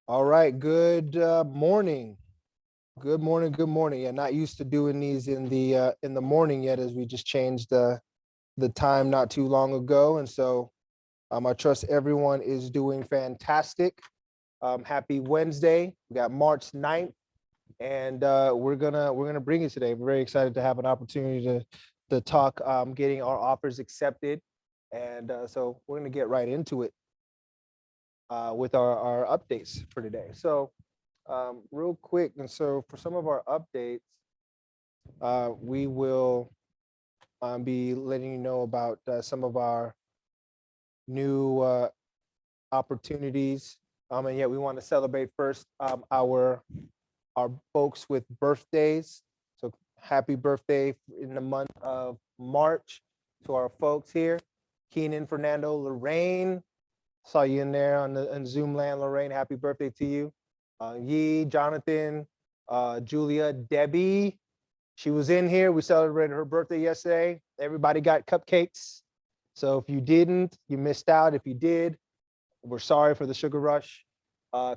All right. Good morning. Good morning. Good morning. Yeah, not used to doing these in the morning yet, as we just changed the time not too long ago, and so I trust everyone is doing fantastic. Happy Wednesday. We got March 9th, and we're gonna bring it today. We're very excited to have an opportunity to talk getting our offers accepted, and so we're gonna get right into it with our updates for today. So real quick, and so for some of our updates, we will be letting you know about some of our new opportunities. And yet we want to celebrate first our folks with birthdays. So happy birthday in the month of March to our folks here. Keenan, Fernando, Lorraine. Saw you in there on the Zoom land, Lorraine. Happy birthday to you. Yee, Jonathan, Julia, Debbie. She was in here. We celebrated her birthday yesterday. Everybody got cupcakes. So if you didn't, you missed out. If you did, we're sorry for the sugar rush.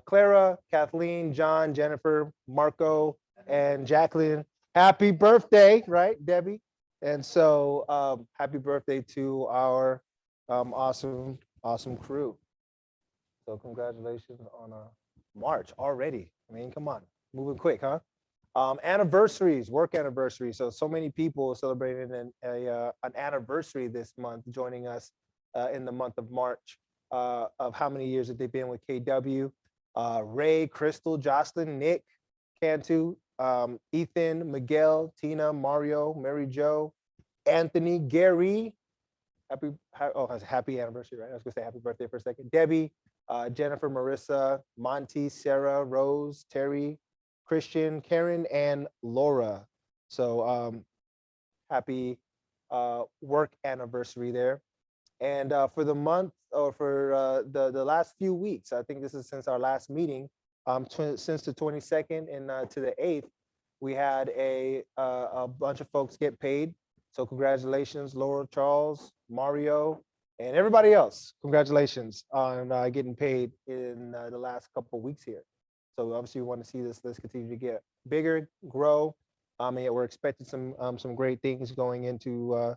Clara, Kathleen, John, Jennifer, Marco, and Jacqueline. Happy birthday, right, Debbie? And so happy birthday to our awesome crew. So congratulations on March already. I mean, come on, moving quick, huh? Anniversaries, work anniversaries. So many people celebrating an anniversary this month, joining us in the month of March of how many years that they've been with KW. Ray, Crystal, Jocelyn, Nick, Cantu, Ethan, Miguel, Tina, Mario, Mary Jo, Anthony, Gary. Happy anniversary, right? I was gonna say happy birthday for a second. Debbie, Jennifer, Marissa, Monty, Sarah, Rose, Terry, Christian, Karen, and Laura. So happy work anniversary there. And for the month, or for the last few weeks, I think this is since our last meeting, since the 22nd and to the 8th, we had a bunch of folks get paid. So congratulations, Laura, Charles, Mario, and everybody else. Congratulations on getting paid in the last couple of weeks here. So obviously we want to see this list continue to get bigger, grow. And we're expecting some great things going into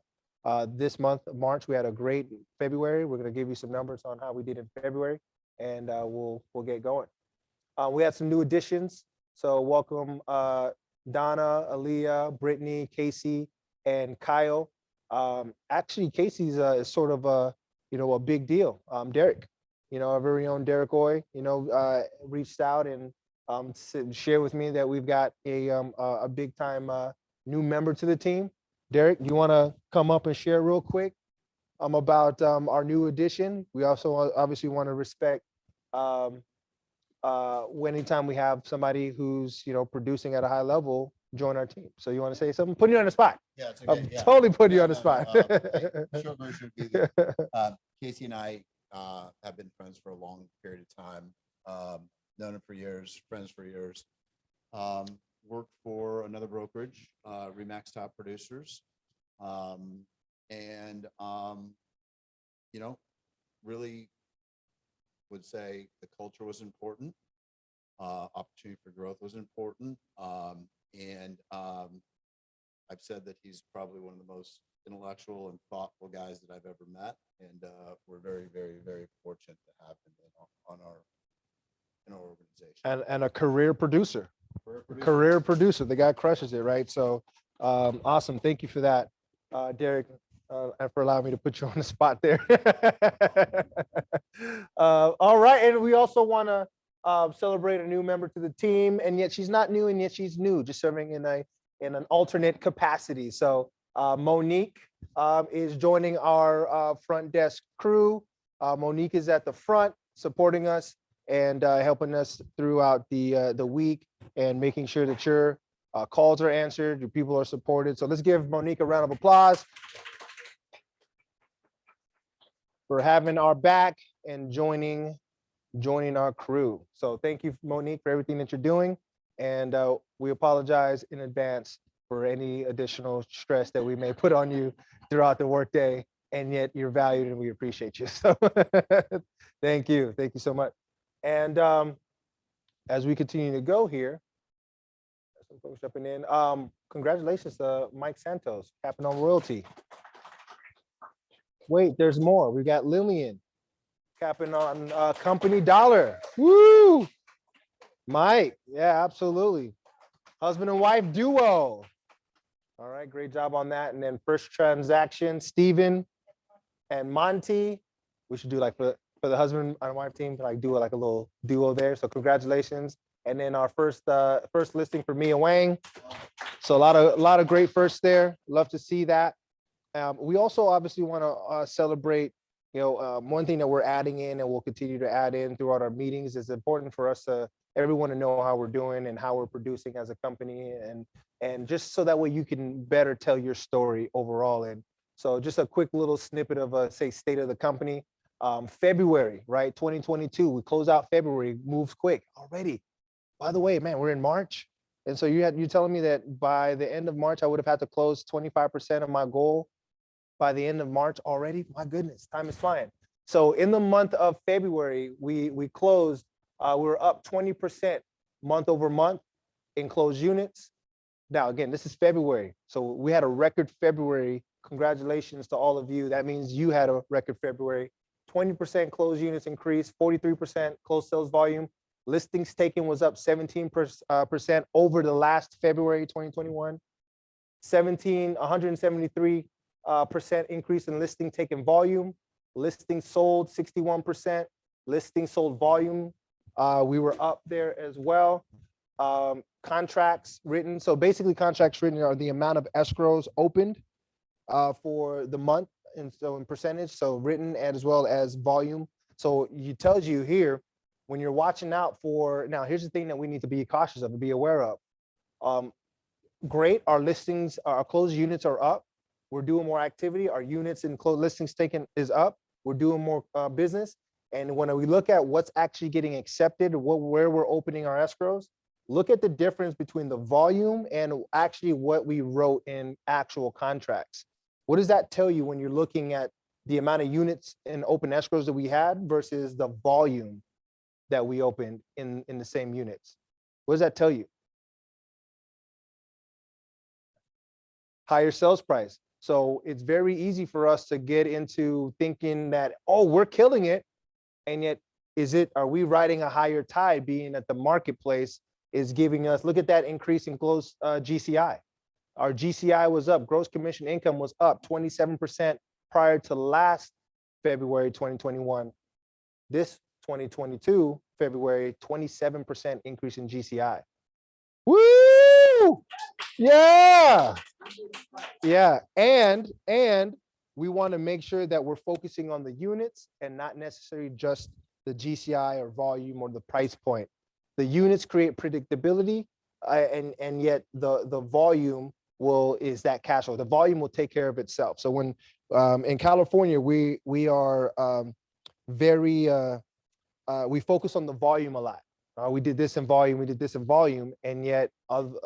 this month of March. We had a great February. We're going to give you some numbers on how we did in February, and we'll get going. We had some new additions. So welcome Donna, Aaliyah, Brittany, Casey, and Kyle. Actually, Casey's is sort of a big deal. Derek, our very own Derek Oie, reached out and shared with me that we've got a big time new member to the team. Derek, you want to come up and share real quick about our new addition? We also obviously want to respect anytime we have somebody who's producing at a high level join our team. So you want to say something? Putting you on the spot. Yeah, it's I'm okay. Yeah. totally putting you on the spot. Short version would be that Casey and I have been friends for a long period of time. Known him for years, friends for years. Worked for another brokerage, Remax Top Producers, and really would say the culture was important. Opportunity for growth was important. And I've said that he's probably one of the most intellectual and thoughtful guys that I've ever met. And we're very, very, very fortunate to have him in our organization. And a career producer. Career producer. The guy crushes it, right? So awesome. Thank you for that, Derek, and for allowing me to put you on the spot there. All right. And we also want to celebrate a new member to the team, and yet she's not new, and yet she's new, just serving in an alternate capacity. So Monique is joining our front desk crew. Monique is at the front supporting us and helping us throughout the week and making sure that your calls are answered, your people are supported. So let's give Monique a round of applause for having our back and joining our crew. So thank you, Monique, for everything that you're doing. And we apologize in advance for any additional stress that we may put on you throughout the workday, and yet you're valued and we appreciate you. So thank you so much. And as we continue to go here, some folks jumping in. Congratulations to Mike Santos, capping on royalty. Wait, there's more. We got Lillian capping on company dollar. Woo! Mike, yeah, absolutely. Husband and wife duo. All right, great job on that. And then first transaction, Steven and Monty. We should do like for the husband and wife team, like do like a little duo there. So congratulations. And then our first listing for Mia Wang. So a lot of great firsts there. Love to see that. We also obviously want to celebrate, one thing that we're adding in and we'll continue to add in throughout our meetings is important for us to everyone to know how we're doing and how we're producing as a company and just so that way you can better tell your story overall. And so just a quick little snippet of say state of the company. February, right? 2022, we close out February, moves quick already. By the way, man, we're in March. And so you're telling me that by the end of March, I would have had to close 25% of my goal by the end of March already? My goodness, time is flying. So in the month of February, we closed, we were up 20% month over month in closed units. Now, again, this is February. So we had a record February. Congratulations to all of you. That means you had a record February. 20% closed units increase, 43% closed sales volume. Listings taken was up 17% over the last February 2021. 173% increase in listing taken volume. Listings sold 61%. Listings sold volume, we were up there as well. Contracts written. So basically contracts written are the amount of escrows opened for the month. And so in percentage, so written as well as volume. So it tells you here, when you're watching out for, now here's the thing that we need to be cautious of and be aware of. Great, our listings, our closed units are up. We're doing more activity. Our units and closed listings taken is up. We're doing more business. And when we look at what's actually getting accepted, where we're opening our escrows, look at the difference between the volume and actually what we wrote in actual contracts. What does that tell you when you're looking at the amount of units in open escrows that we had versus the volume that we opened in the same units? What does that tell you? Higher sales price. So it's very easy for us to get into thinking that, oh, we're killing it. And yet, are we riding a higher tide being that the marketplace is giving us, look at that increase in close GCI. Our GCI was up, gross commission income was up 27% prior to last February 2021. This 2022, February, 27% increase in GCI. Woo! Yeah. Yeah. And we want to make sure that we're focusing on the units and not necessarily just the GCI or volume or the price point. The units create predictability, and yet the volume is that cash flow. The volume will take care of itself. So when in California, we are very we focus on the volume a lot. We did this in volume, we did this in volume, and yet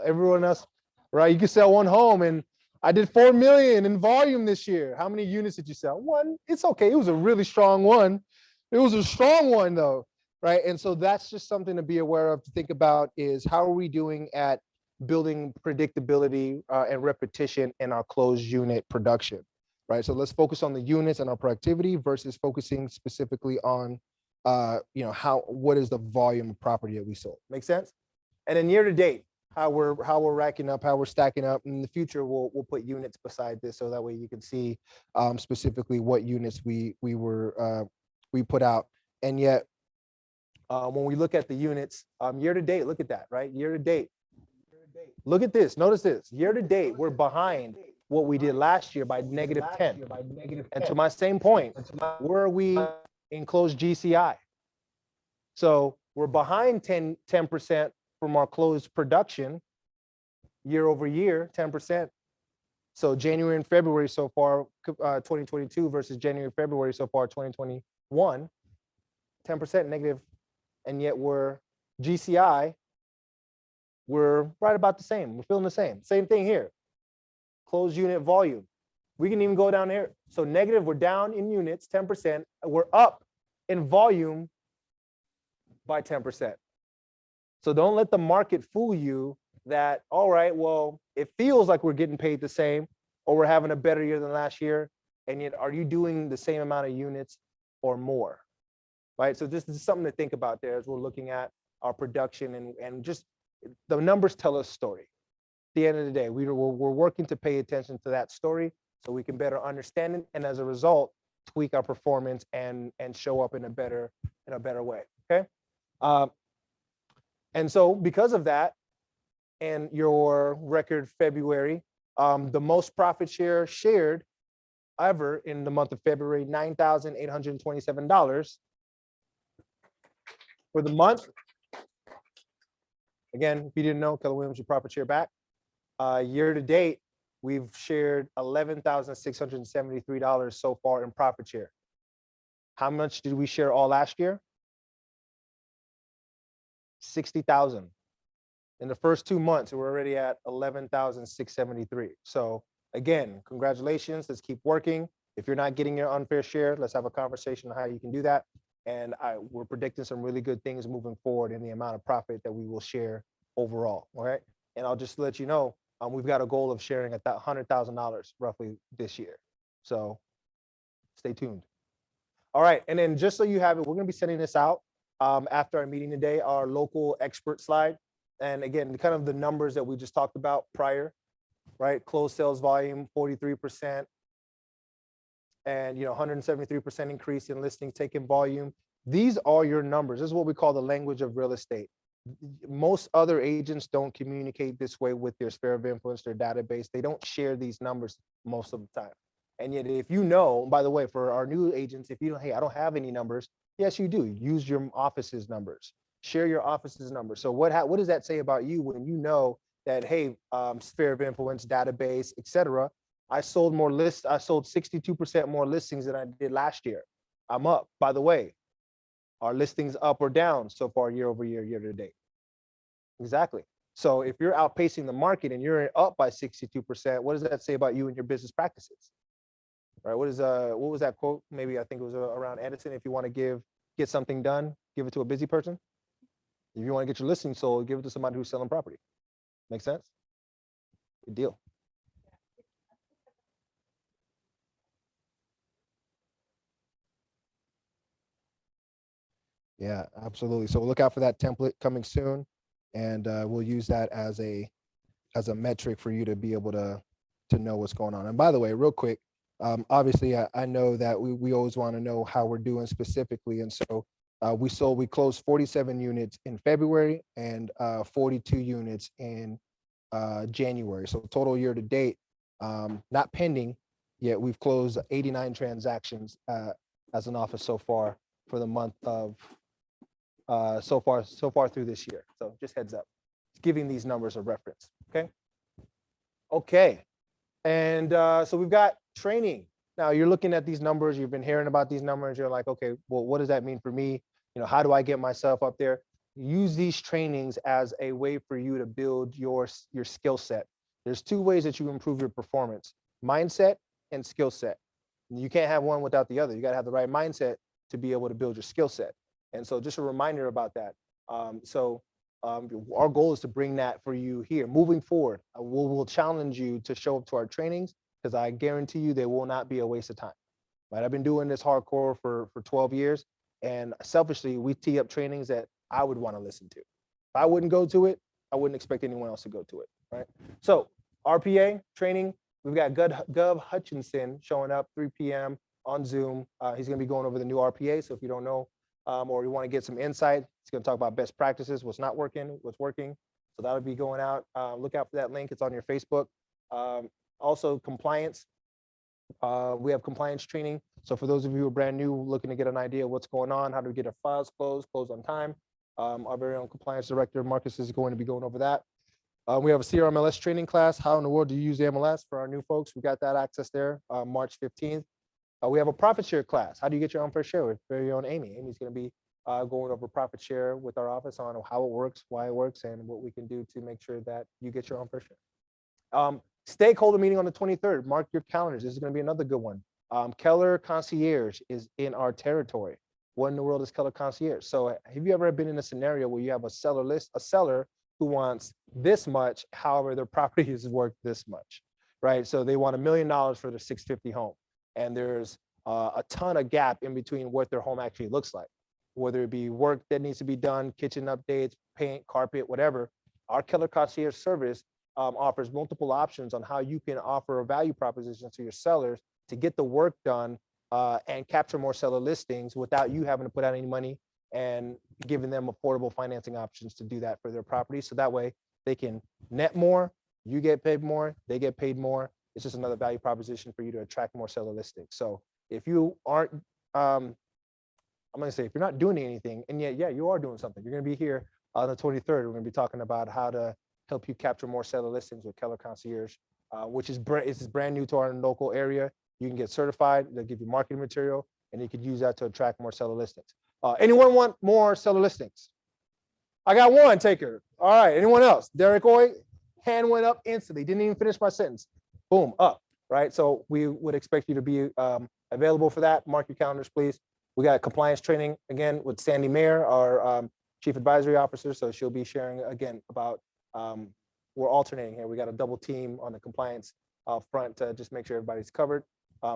everyone else, right? You can sell one home, and I did 4 million in volume this year. How many units did you sell? One. It's okay. It was a really strong one. It was a strong one though, right? And so that's just something to be aware of, to think about is how are we doing at building predictability and repetition in our closed unit production, right? So let's focus on the units and our productivity versus focusing specifically on what is the volume of property that we sold. Make sense? And then year to date, how we're racking up, how we're stacking up. In the future, we'll put units beside this so that way you can see specifically what units we put out. And yet, when we look at the units, year to date, look at that, right? Year to date. Look at this. Notice this. Year to date, we're behind what we did last year by -10. And to my same point, where are we in closed GCI? So we're behind 10% from our closed production year over year, 10%. So January and February so far, 2022 versus January, February so far, 2021, 10% negative. And yet we're GCI, we're right about the same. We're feeling the same. Same thing here. Closed unit volume. We can even go down here. So negative, we're down in units, 10%. We're up in volume by 10%. So don't let the market fool you that, all right, well, it feels like we're getting paid the same or we're having a better year than last year. And yet, are you doing the same amount of units or more? Right. So this is something to think about there as we're looking at our production and just the numbers tell us story. At the end of the day, we're working to pay attention to that story so we can better understand it. And as a result, tweak our performance and show up in a better way. Okay. And so because of that, and your record February, the most profit share shared ever in the month of February, $9,827 for the month. Again, if you didn't know, Keller Williams, your profit share back. Year to date, we've shared $11,673 so far in profit share. How much did we share all last year? 60,000. In the first 2 months, we're already at 11,673. So again, congratulations. Let's keep working. If you're not getting your unfair share, let's have a conversation on how you can do that. And we're predicting some really good things moving forward in the amount of profit that we will share overall. All right. And I'll just let you know, we've got a goal of sharing at that $100,000 roughly this year. So stay tuned. All right. And then just so you have it, we're going to be sending this out after our meeting today, our local expert slide. And again, kind of the numbers that we just talked about prior, right? Closed sales volume, 43%. And 173% increase in listings taken volume. These are your numbers. This is what we call the language of real estate. Most other agents don't communicate this way with their sphere of influence, their database. They don't share these numbers most of the time. And yet, if you know, by the way, for our new agents, if you don't, hey, I don't have any numbers. Yes, you do. Use your office's numbers. Share your office's numbers. So what does that say about you when you know that, hey, sphere of influence, database, etc. I sold more lists. I sold 62% more listings than I did last year. I'm up. By the way, are listings up or down so far year over year, year to date? Exactly. So if you're outpacing the market and you're up by 62%, what does that say about you and your business practices? Right? What was that quote? Maybe I think it was around Edison. If you want to get something done, give it to a busy person. If you want to get your listing sold, give it to somebody who's selling property. Make sense? Good deal. Yeah, absolutely. So look out for that template coming soon, and we'll use that as a metric for you to be able to know what's going on. And by the way, real quick, obviously I know that we always want to know how we're doing specifically, and so we closed 47 units in February and 42 units in January. So total year to date, not pending yet, we've closed 89 transactions as an office so far for the month of so far through this year. So just heads up, giving these numbers a reference. Okay. And so we've got training. Now you're looking at these numbers, you've been hearing about these numbers, you're like, okay, well, what does that mean for me? How do I get myself up there? Use these trainings as a way for you to build your skill set. There's two ways that you improve your performance: mindset and skill set. You can't have one without the other. You got to have the right mindset to be able to build your skill set. And so just a reminder about that. Our goal is to bring that for you here. Moving forward, we'll challenge you to show up to our trainings, because I guarantee you they will not be a waste of time. Right? I've been doing this hardcore for 12 years, and selfishly, we tee up trainings that I would want to listen to. If I wouldn't go to it, I wouldn't expect anyone else to go to it. Right? So RPA training, we've got Gov Hutchinson showing up 3 p.m. on Zoom. He's going to be going over the new RPA. So if you don't know, or you want to get some insight, he's going to talk about best practices, what's not working, what's working. So that'll be going out. Look out for that link. It's on your Facebook. Also compliance. We have compliance training. So for those of you who are brand new, looking to get an idea of what's going on, how to get our files closed on time, our very own compliance director, Marcus, is going to be going over that. We have a CRMLS training class. How in the world do you use the MLS for our new folks? We got that access there, March 15th. We have a profit share class. How do you get your own fair share with very own Amy? Amy's going to be going over profit share with our office on how it works, why it works, and what we can do to make sure that you get your own fair share. Stakeholder meeting on the 23rd. Mark your calendars. This is going to be another good one. Keller Concierge is in our territory. what in the world is Keller Concierge? So have you ever been in a scenario where you have a seller who wants this much, however, their property is worth this much, right? So they want $1 million for their 650 home. And there's a ton of gap in between what their home actually looks like, whether it be work that needs to be done, kitchen updates, paint, carpet, whatever. Our Keller Concierge service offers multiple options on how you can offer a value proposition to your sellers to get the work done and capture more seller listings without you having to put out any money, and giving them affordable financing options to do that for their property. So that way they can net more, you get paid more, they get paid more. It's just another value proposition for you to attract more seller listings. So if you aren't, I'm gonna say, if you're not doing anything, and yet, yeah, you are doing something. You're gonna be here on the 23rd. We're gonna be talking about how to help you capture more seller listings with Keller Concierge, which is brand new to our local area. You can get certified. They'll give you marketing material, and you can use that to attract more seller listings. Anyone want more seller listings? I got one taker. All right. Anyone else? Derek Oie, hand went up instantly. Didn't even finish my sentence. Boom, up. Right. So we would expect you to be available for that. Mark your calendars, please. We got compliance training again with Sandy Mayer, our chief advisory officer. So she'll be sharing again about, we're alternating here. We got a double team on the compliance front to just make sure everybody's covered.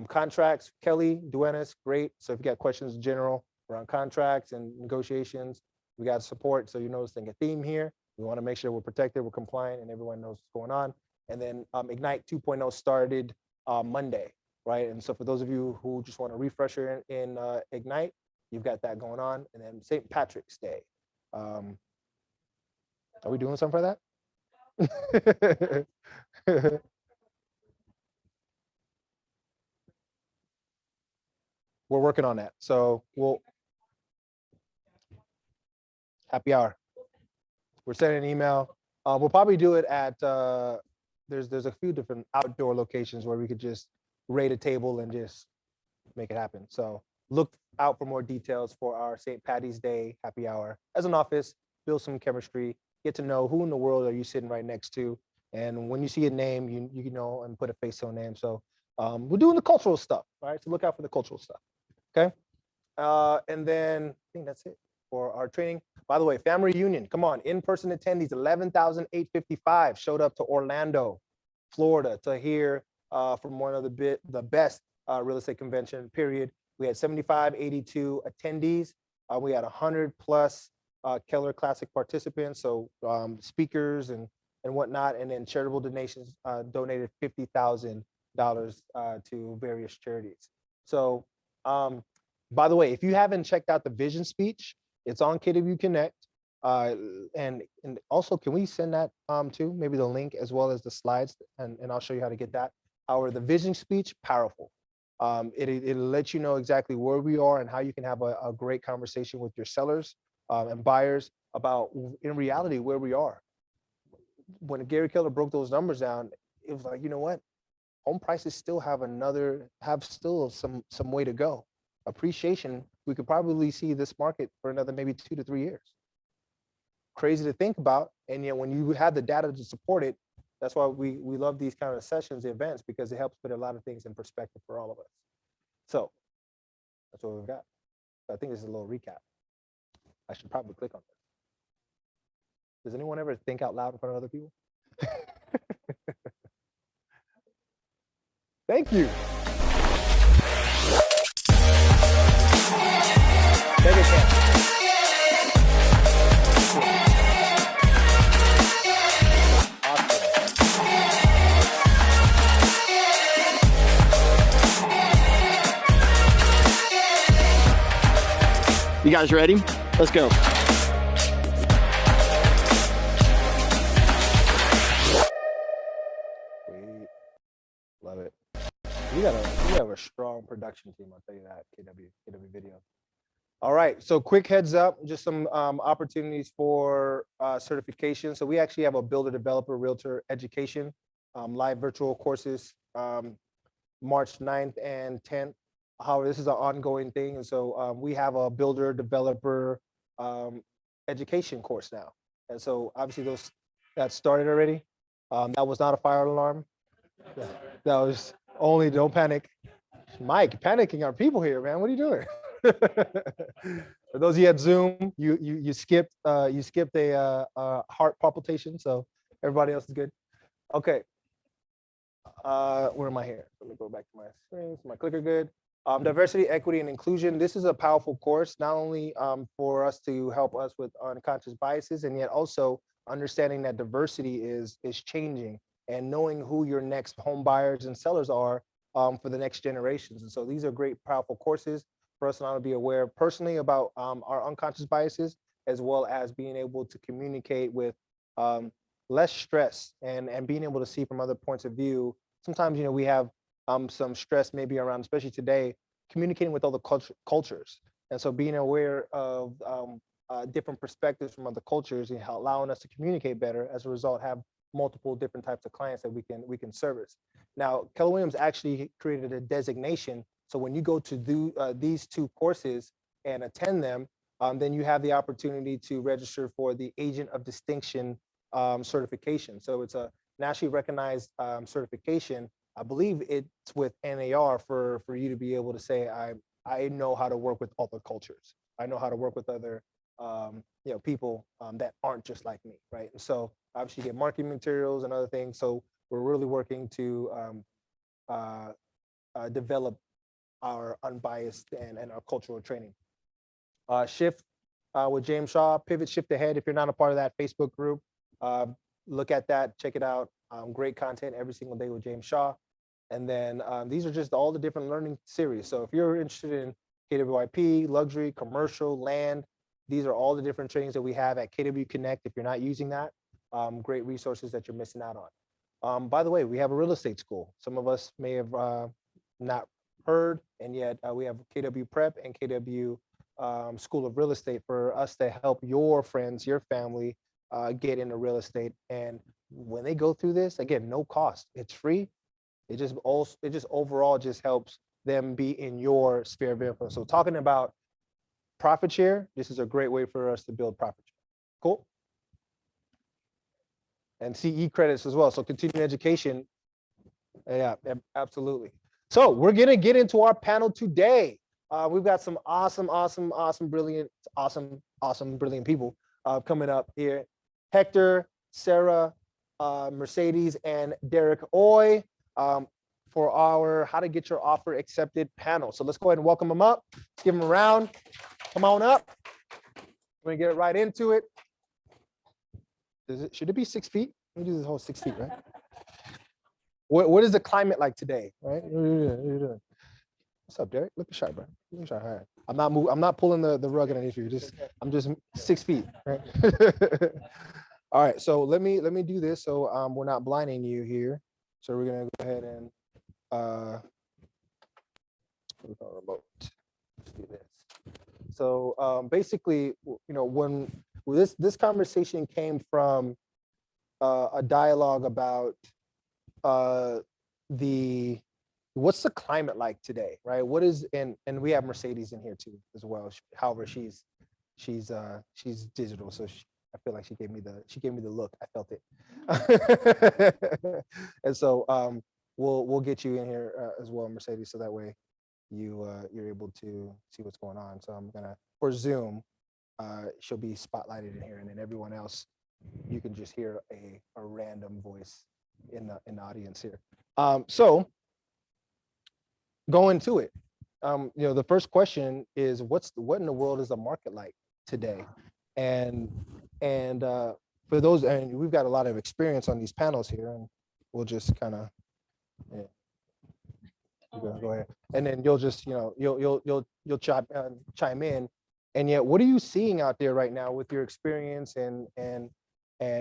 Contracts, Kelly, Duenas, great. So if you got questions in general around contracts and negotiations, we got support. So you're noticing a theme here. We want to make sure we're protected, we're compliant, and everyone knows what's going on. And then Ignite 2.0 started Monday, right? And so for those of you who just want a refresher in Ignite, you've got that going on. And then St. Patrick's Day. Are we doing something for that? We're working on that. So we'll happy hour. We're sending an email. We'll probably do it at there's a few different outdoor locations where we could just rate a table and just make it happen. So look out for more details for our St. Patty's Day happy hour. As an office, build some chemistry, get to know who in the world are you sitting right next to. And when you see a name, you know, and put a face to a name. So we're doing the cultural stuff, all right? So look out for the cultural stuff, okay? And then I think that's it for our training. By the way, family reunion, come on, in-person attendees, 11,855 showed up to Orlando, Florida to hear from one of the best real estate convention, period. We had 7582 attendees. We had 100 plus Keller Classic participants, so speakers and whatnot, and then charitable donations donated $50,000 to various charities. So, by the way, if you haven't checked out the vision speech, it's on KW Connect. And also, can we send that too? Maybe the link as well as the slides, and I'll show you how to get that. The vision speech, powerful. It'll let you know exactly where we are and how you can have a great conversation with your sellers and buyers about, in reality, where we are. When Gary Keller broke those numbers down, it was like, you know what? Home prices still have still some way to go. Appreciation, we could probably see this market for another maybe 2 to 3 years. Crazy to think about, and yet when you have the data to support it, that's why we love these kind of sessions, events, because it helps put a lot of things in perspective for all of us. So that's what we've got. So I think this is a little recap. I should probably click on this. Does anyone ever think out loud in front of other people? Thank you. Take it, Cam. You guys ready? Let's go. Sweet. Love it. We have a strong production team, I'll tell you that, KW Video. All right, so quick heads up, just some opportunities for certification. So we actually have a builder, developer, realtor education, live virtual courses, March 9th and 10th. However, this is an ongoing thing. And so we have a builder, developer education course now. And so obviously that started already. That was not a fire alarm. That was only, don't panic. Mike, panicking our people here, man. What are you doing? For those of you at Zoom, you skipped a heart palpitation, so everybody else is good. Okay. Where am I here? Let me go back to my screen. Is my clicker good? Diversity, equity, and inclusion. This is a powerful course, not only for us to help us with unconscious biases, and yet also understanding that diversity is changing and knowing who your next home buyers and sellers are for the next generations. And so these are great, powerful courses for us not to be aware personally about our unconscious biases, as well as being able to communicate with less stress and being able to see from other points of view. Sometimes, we have some stress maybe around, especially today, communicating with other cultures. And so being aware of different perspectives from other cultures and allowing us to communicate better, as a result, have multiple different types of clients that we can service. Now, Keller Williams actually created a designation. So when you go to do these two courses and attend them, then you have the opportunity to register for the Agent of Distinction certification. So it's a nationally recognized certification. I believe it's with NAR for you to be able to say, I know how to work with other cultures. I know how to work with other people that aren't just like me, right? And so obviously you get marketing materials and other things. So we're really working to develop our unbiased and our cultural training. Shift with James Shaw, Pivot, Shift Ahead. If you're not a part of that Facebook group, look at that, check it out. Great content every single day with James Shaw. And then these are just all the different learning series. So if you're interested in KWIP, luxury, commercial, land, these are all the different trainings that we have at KW Connect. If you're not using that, great resources that you're missing out on. By the way, we have a real estate school. Some of us may have not heard, and yet we have KW Prep and KW School of Real Estate for us to help your friends, your family get into real estate. And when they go through this, again, no cost, it's free. It just overall just helps them be in your sphere of influence. So talking about profit share, this is a great way for us to build profit share. Cool. And CE credits as well. So continuing education. Yeah, absolutely. So we're gonna get into our panel today. We've got some awesome, brilliant people coming up here. Hector, Sarah, Mercedes, and Derek Oie for our How to Get Your Offer Accepted panel. So let's go ahead and welcome them up. Give them a round. Come on up. We're gonna get right into it. Should it be 6 feet? Let me do this whole 6 feet, right? What is the climate like today, right? What are you doing? What's up, Derek? Look sharp, bro. Look sharp. All right. I'm not pulling the rug underneath you. I'm just 6 feet, right? All right. So let me do this so we're not blinding you here. So we're gonna go ahead and remote. Let's do this. So basically, when this conversation came from a dialogue about what's the climate like today, right? What is and we have Mercedes in here too as well. However, she's digital, so I feel like she gave me the look. I felt it. And so we'll get you in here as well, Mercedes, so that way you're able to see what's going on. So I'm gonna, for Zoom, she'll be spotlighted in here, and then everyone else, you can just hear a random voice in the audience here. So going to it, the first question is what in the world is the market like today? And for those, and we've got a lot of experience on these panels here, and we'll just kind of go ahead, and then you'll just you'll chime in. And yet, what are you seeing out there right now with your experience and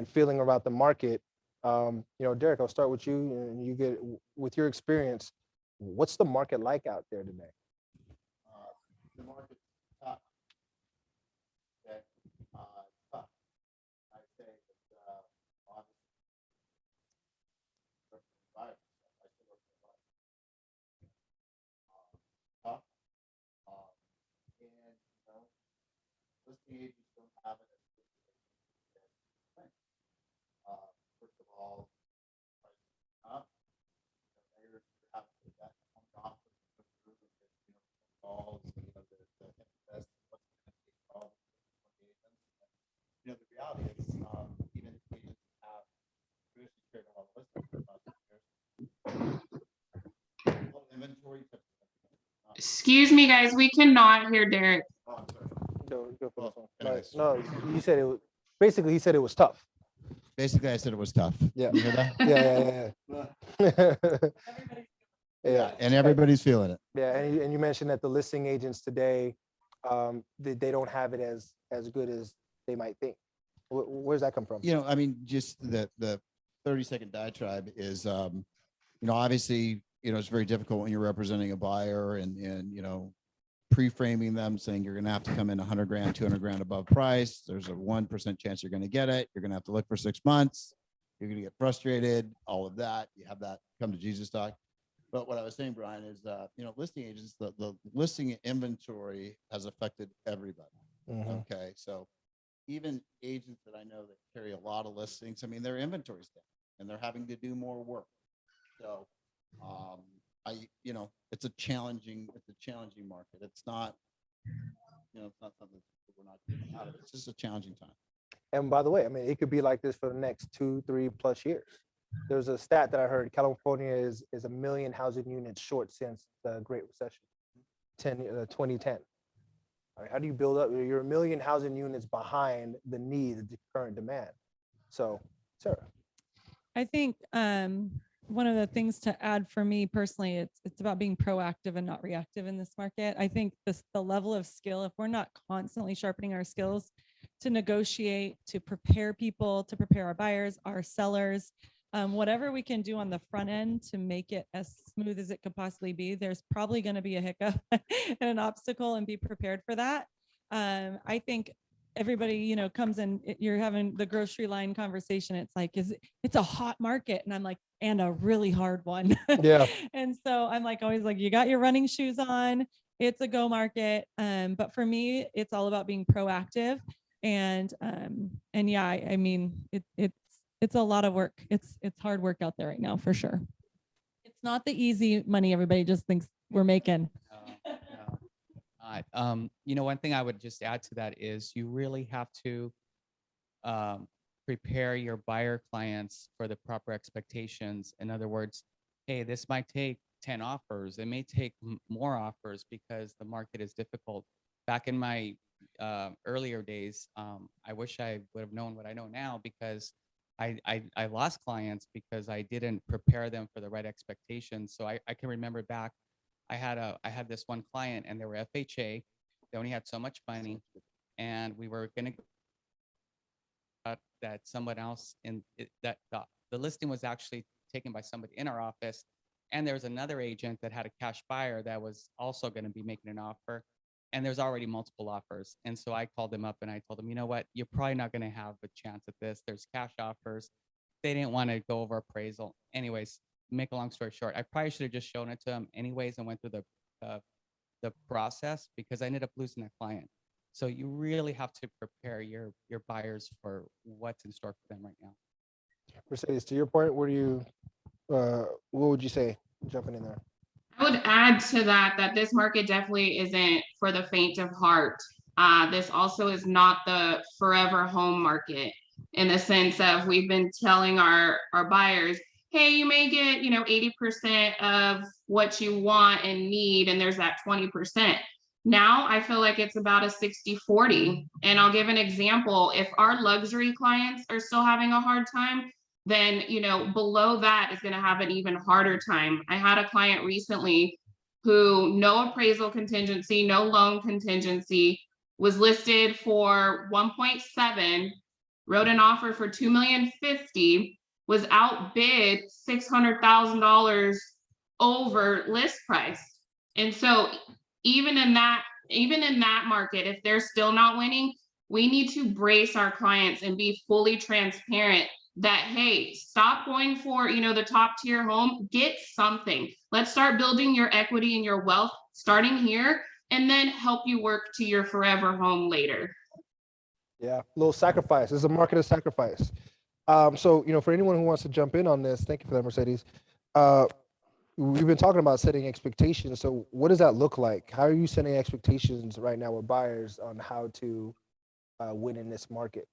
feeling about the market? Derek, I'll start with you, and you get with your experience. What's the market like out there today? The market's tough. Okay. Tough. I'd say that obviously, tough. And listing agents don't have it as good as they think. First of all, prices up. You're having to get that off calls, the reality is, even agents have traditionally traded a lot of listings for the past few years. A lot of inventory type of thing. Excuse me, guys, we cannot hear Derek. Oh, I'm sorry. Go for Well, this one. No, anyways. no, you said it was, basically, he said it was tough. Basically, I said it was tough. Yeah. You hear that? Yeah. Yeah, and everybody's feeling it. Yeah, and you mentioned that the listing agents today, they don't have it as good as they might think. Where's that come from? You know, I mean, just the 30-second diatribe is, obviously, it's very difficult when you're representing a buyer and pre-framing them, saying you're going to have to come in 100 grand, 200 grand above price. There's a 1% chance you're going to get it. You're going to have to look for 6 months. You're going to get frustrated, all of that. You have that come to Jesus talk. But what I was saying, Brian, is, listing agents, the listing inventory has affected everybody. Mhm. Okay. So even agents that I know that carry a lot of listings, I mean, their inventory's down and they're having to do more work. So, it's a challenging market. It's not, it's not something that we're not getting out of. It's just a challenging time. And by the way, I mean, it could be like this for the next 2-3+ years. There's a stat that I heard: California is 1 million housing units short since the Great Recession, 2010. All right, how do you build up? You're 1 million housing units behind the need, the current demand. So, Sarah. I think one of the things to add for me personally, it's about being proactive and not reactive in this market. I think the level of skill, if we're not constantly sharpening our skills to negotiate, to prepare people, to prepare our buyers, our sellers, whatever we can do on the front end to make it as smooth as it could possibly be, there's probably going to be a hiccup and an obstacle, and be prepared for that. I think everybody, comes in, you're having the grocery line conversation. It's like, it's a hot market. And I'm like, and a really hard one. Yeah. And so I'm like, always like, you got your running shoes on, it's a go market. But for me, it's all about being proactive. And yeah, I mean, it's a lot of work. It's hard work out there right now, for sure. It's not the easy money everybody just thinks we're making. One thing I would just add to that is you really have to prepare your buyer clients for the proper expectations. In other words, hey, this might take 10 offers. It may take more offers because the market is difficult. Back in my earlier days, I wish I would have known what I know now, because I lost clients because I didn't prepare them for the right expectations. So I can remember back, I had this one client, and they were FHA. They only had so much money, and we were going to that someone else that the listing was actually taken by somebody in our office, and there was another agent that had a cash buyer that was also going to be making an offer, and there's already multiple offers. And so I called them up and I told them, you know what, you're probably not going to have a chance at this. There's cash offers. They didn't want to go over appraisal. Anyways, make a long story short, I probably should have just shown it to them anyways and went through the process, because I ended up losing that client. So you really have to prepare your buyers for what's in store for them right now. Mercedes, to your point, what would you say, jumping in there? I would add to that this market definitely isn't for the faint of heart. This also is not the forever home market, in the sense of we've been telling our buyers, hey, you may get 80% of what you want and need, and there's that 20%. Now I feel like it's about a 60-40. And I'll give an example. If our luxury clients are still having a hard time, then below that is going to have an even harder time. I had a client recently who no appraisal contingency, no loan contingency, was listed for 1.7, wrote an offer for $2,050,000, was outbid $600,000 over list price. And so even in that market, if they're still not winning, we need to brace our clients and be fully transparent that, hey, stop going for the top tier home, get something. Let's start building your equity and your wealth starting here, and then help you work to your forever home later. Yeah, a little sacrifice. It's a market of sacrifice. So, for anyone who wants to jump in on this, thank you for that, Mercedes. We've been talking about setting expectations. So what does that look like? How are you setting expectations right now with buyers on how to win in this market?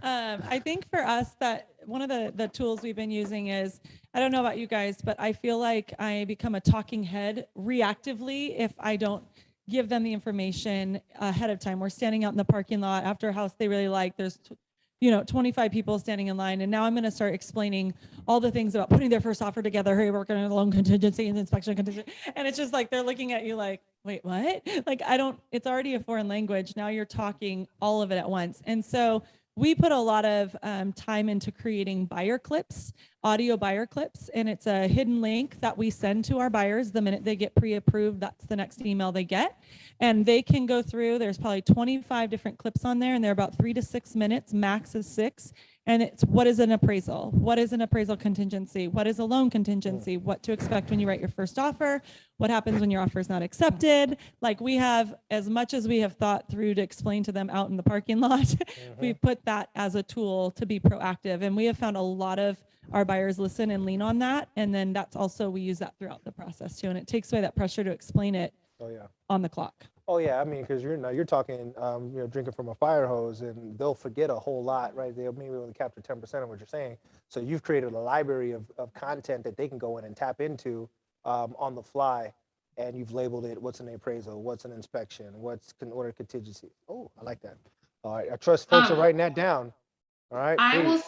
I think for us that one of the tools we've been using is, I don't know about you guys, but I feel like I become a talking head reactively if I don't give them the information ahead of time. We're standing out in the parking lot after a house they really like. There's 25 people standing in line. And now I'm going to start explaining all the things about putting their first offer together. Hey, we're working on a loan contingency and inspection contingency. And it's just like, they're looking at you like, wait, what? Like, it's already a foreign language. Now you're talking all of it at once. And so we put a lot of time into creating buyer clips, audio buyer clips, and it's a hidden link that we send to our buyers the minute they get pre-approved. That's the next email they get. And they can go through, there's probably 25 different clips on there, and they're about 3 to 6 minutes, max is 6. And it's, what is an appraisal? What is an appraisal contingency? What is a loan contingency? What to expect when you write your first offer? What happens when your offer is not accepted? Like, we have, as much as we have thought through to explain to them out in the parking lot, we've put that as a tool to be proactive. And we have found a lot of our buyers listen and lean on that. And then that's also, we use that throughout the process too. And it takes away that pressure to explain it on the clock. Oh yeah, I mean, because you're talking, drinking from a fire hose, and they'll forget a whole lot, right? They'll maybe only capture 10% of what you're saying. So you've created a library of content that they can go in and tap into on the fly, and you've labeled it. What's an appraisal? What's an inspection? What's an order contingency? Oh, I like that. All right, I trust folks are writing that down. All right. I will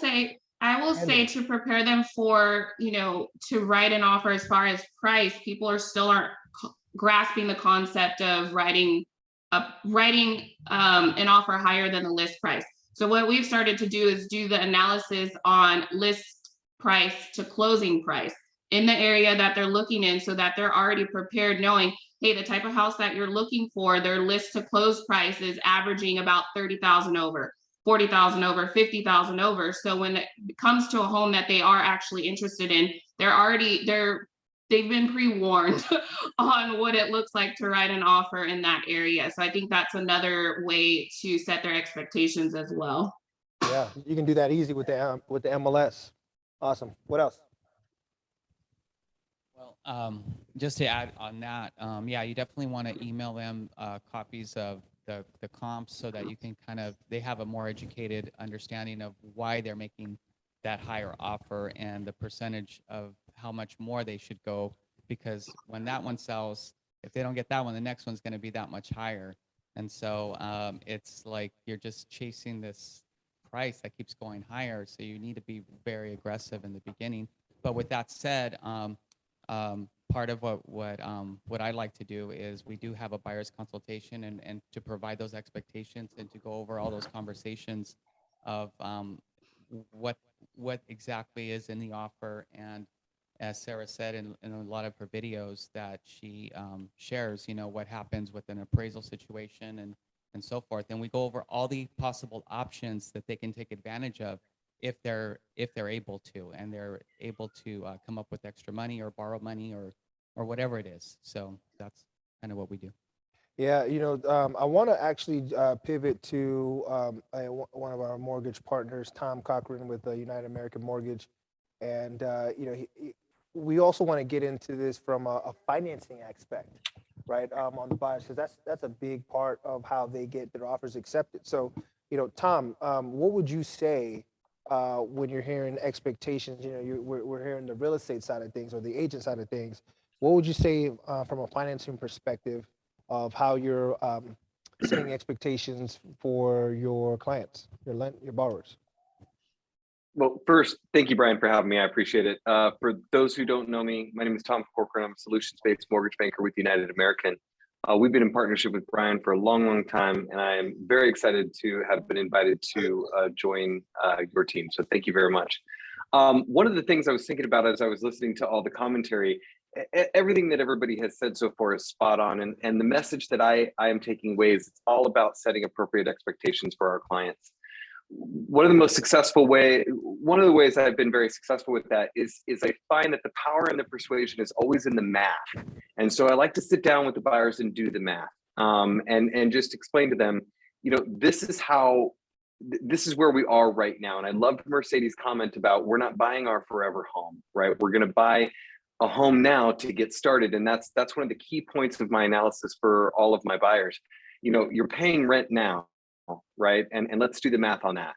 And say to prepare them for, to write an offer as far as price, people aren't grasping the concept of writing an offer higher than the list price. So what we've started to do is do the analysis on list price to closing price in the area that they're looking in, so that they're already prepared, knowing, hey, the type of house that you're looking for, their list to close price is averaging about 30,000 over, 40,000 over, 50,000 over. So when it comes to a home that they are actually interested in, they've been pre-warned on what it looks like to write an offer in that area. So I think that's another way to set their expectations as well. yeah, you can do that easy with the MLS. Awesome. What else? Well, just to add on that, yeah, you definitely want to email them copies of the comps so that you can they have a more educated understanding of why they're making that higher offer and the percentage of how much more they should go, because when that one sells, if they don't get that one, the next one's going to be that much higher. And so it's like you're just chasing this price that keeps going higher. So you need to be very aggressive in the beginning. But with that said, part of what I like to do is we do have a buyer's consultation and to provide those expectations and to go over all those conversations of what exactly is in the offer. And as Sarah said in a lot of her videos that she shares, what happens with an appraisal situation and so forth. And we go over all the possible options that they can take advantage of if they're able to, and they're able to come up with extra money or borrow money or whatever it is. So that's kind of what we do. Yeah, I want to actually pivot to one of our mortgage partners, Tom Cochran with United American Mortgage. And, we also want to get into this from a financing aspect, right, on the buyers, because that's a big part of how they get their offers accepted. So, Tom, what would you say when you're hearing expectations? We're hearing the real estate side of things or the agent side of things. What would you say from a financing perspective of how you're setting expectations for your clients, your borrowers? Well, first, thank you, Brian, for having me. I appreciate it. For those who don't know me, my name is Tom Corcoran. I'm a solutions-based mortgage banker with United American. We've been in partnership with Brian for a long, long time, and I am very excited to have been invited to join your team. So thank you very much. One of the things I was thinking about as I was listening to all the commentary, everything that everybody has said so far is spot on. And the message that I am taking away is it's all about setting appropriate expectations for our clients. One of the ways I've been very successful with that is I find that the power and the persuasion is always in the math. And so I like to sit down with the buyers and do the math and just explain to them, this is where we are right now. And I loved Mercedes' comment about we're not buying our forever home, right? We're going to buy a home now to get started. And that's one of the key points of my analysis for all of my buyers. You're paying rent now. right? And let's do the math on that.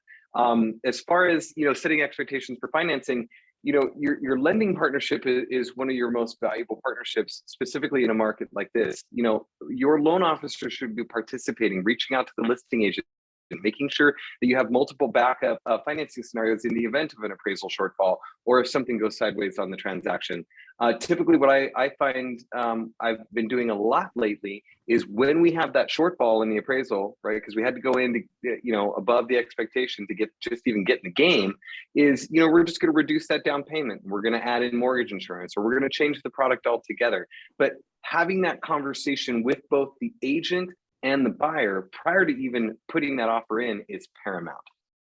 As far as, setting expectations for financing, your lending partnership is one of your most valuable partnerships, specifically in a market like this. Your loan officer should be participating, reaching out to the listing agent, making sure that you have multiple backup financing scenarios in the event of an appraisal shortfall, or if something goes sideways on the transaction. Typically, what I find I've been doing a lot lately is when we have that shortfall in the appraisal, right? Because we had to go in to, above the expectation to get in the game, is, we're just going to reduce that down payment. We're going to add in mortgage insurance, or we're going to change the product altogether. But having that conversation with both the agent and the buyer prior to even putting that offer in is paramount.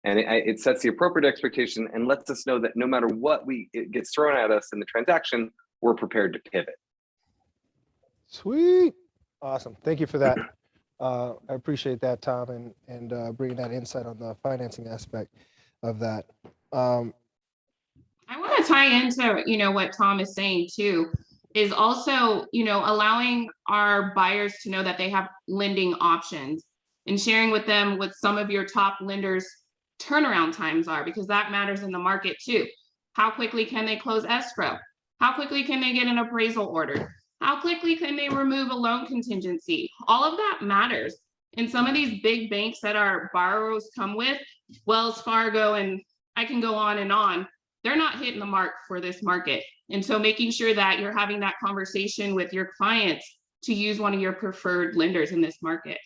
And it sets the appropriate expectation and lets us know that no matter what it gets thrown at us in the transaction, we're prepared to pivot. Sweet. Awesome. Thank you for that. I appreciate that, Tom, and bringing that insight on the financing aspect of that. I want to tie into, what Tom is saying too, is also, allowing our buyers to know that they have lending options and sharing with them what some of your top lenders' turnaround times are, because that matters in the market too. How quickly can they close escrow? How quickly can they get an appraisal order? How quickly can they remove a loan contingency? All of that matters. And some of these big banks that our borrowers come with, Wells Fargo, and I can go on, they're not hitting the mark for this market. And so making sure that you're having that conversation with your clients to use one of your preferred lenders in this market.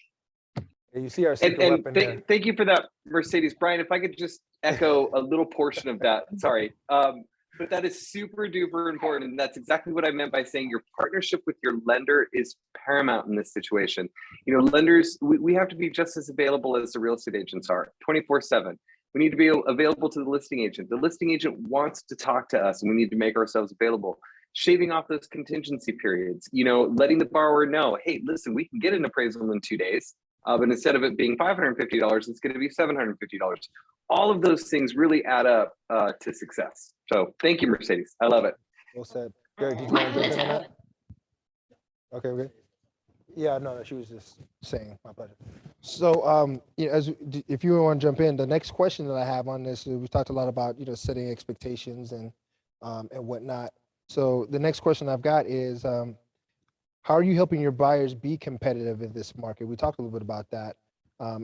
You see our secret weapon there. Thank you for that, Mercedes. Brian, if I could just echo a little portion of that, sorry. But that is super duper important. And that's exactly what I meant by saying your partnership with your lender is paramount in this situation. Lenders, we have to be just as available as the real estate agents are, 24/7. We need to be available to the listing agent. The listing agent wants to talk to us, and we need to make ourselves available. Shaving off those contingency periods, letting the borrower know, hey, listen, we can get an appraisal in 2 days, but instead of it being $550, it's going to be $750. All of those things really add up to success. So thank you, Mercedes. I love it. Well said. Derek, did you want to jump in on that? Okay. Yeah, no, she was just saying, my pleasure. So, if you want to jump in, the next question that I have on this, we talked a lot about, setting expectations and whatnot. So the next question I've got is, how are you helping your buyers be competitive in this market? We talked a little bit about that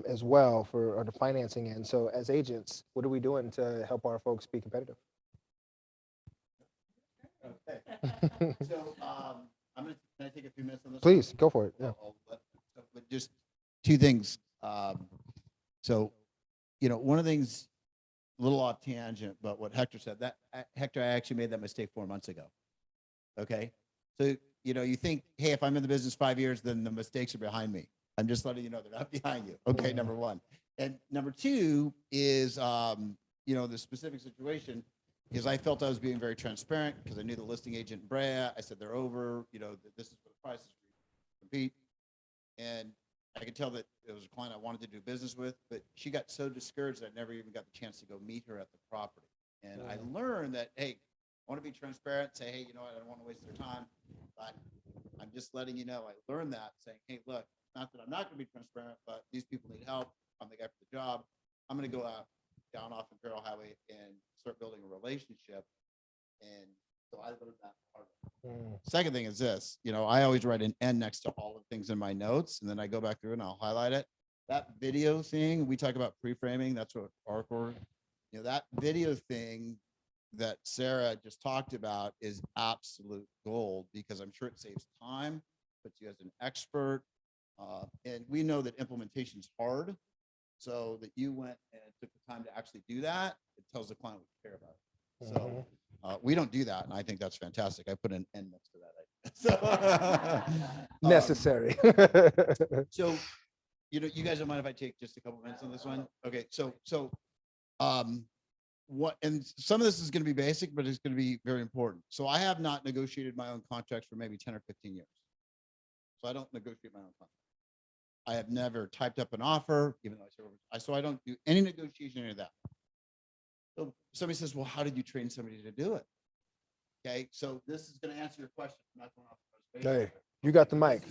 as well for the financing end. So as agents, what are we doing to help our folks be competitive? Okay. So can I take a few minutes on this? Please, go for it. Yeah. But just two things. One of the things, a little off tangent, but what Hector said, Hector, I actually made that mistake 4 months ago. Okay. So, you think, hey, if I'm in the business 5 years, then the mistakes are behind me. I'm just letting you know they're not behind you. Okay. Number one. And number two is, the specific situation is I felt I was being very transparent because I knew the listing agent in Brea. I said, they're over, this is what the price is for compete. And I could tell that it was a client I wanted to do business with, but she got so discouraged that I never even got the chance to go meet her at the property. And I learned that, hey, I want to be transparent, say, hey, I don't want to waste their time, but I'm just letting you know, I learned that, saying, hey, look, not that I'm not going to be transparent, but these people need help. I'm the guy for the job. I'm going to go out down off Imperial Highway and start building a relationship. And so I learned that part. Second thing is this, I always write an N next to all the things in my notes, and then I go back through and I'll highlight it. That video thing, we talk about pre-framing, that's what Arcor, that video thing that Sarah just talked about is absolute gold, because I'm sure it saves time, puts you as an expert. And we know that implementation is hard. So that you went and took the time to actually do that, it tells the client what you care about. So we don't do that, and I think that's fantastic. I put an N next to that. So, necessary. So, you guys don't mind if I take just a couple minutes on this one? Okay. So, what? And some of this is going to be basic, but it's going to be very important. So, I have not negotiated my own contracts for maybe 10 or 15 years. So, I don't negotiate my own contracts. I have never typed up an offer, even though so I don't do any negotiation, any of that. So somebody says, well, how did you train somebody to do it? Okay, so this is going to answer your question. I'm not going off the Hey, you got the mic.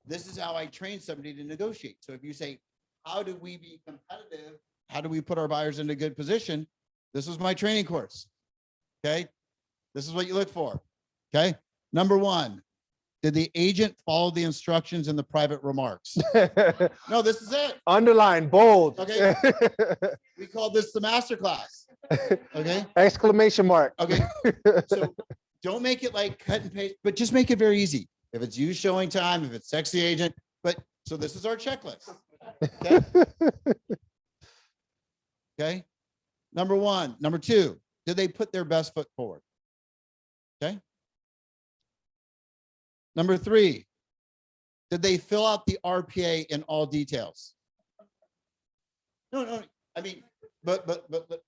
This is how I train somebody to negotiate. So if you say, how do we be competitive? How do we put our buyers in a good position? This was my training course. Okay. This is what you look for. Okay. Number one, did the agent follow the instructions in the private remarks? No, this is it. Underline, bold. Okay. We call this the master class. Okay. Exclamation mark. Okay. So don't make it like cut and paste, but just make it very easy. If it's you showing time, if it's sexy agent, but so this is our checklist. Okay. Okay. Number one. Number two, did they put their best foot forward? Okay. Number three, did they fill out the RPA in all details? No, I mean, but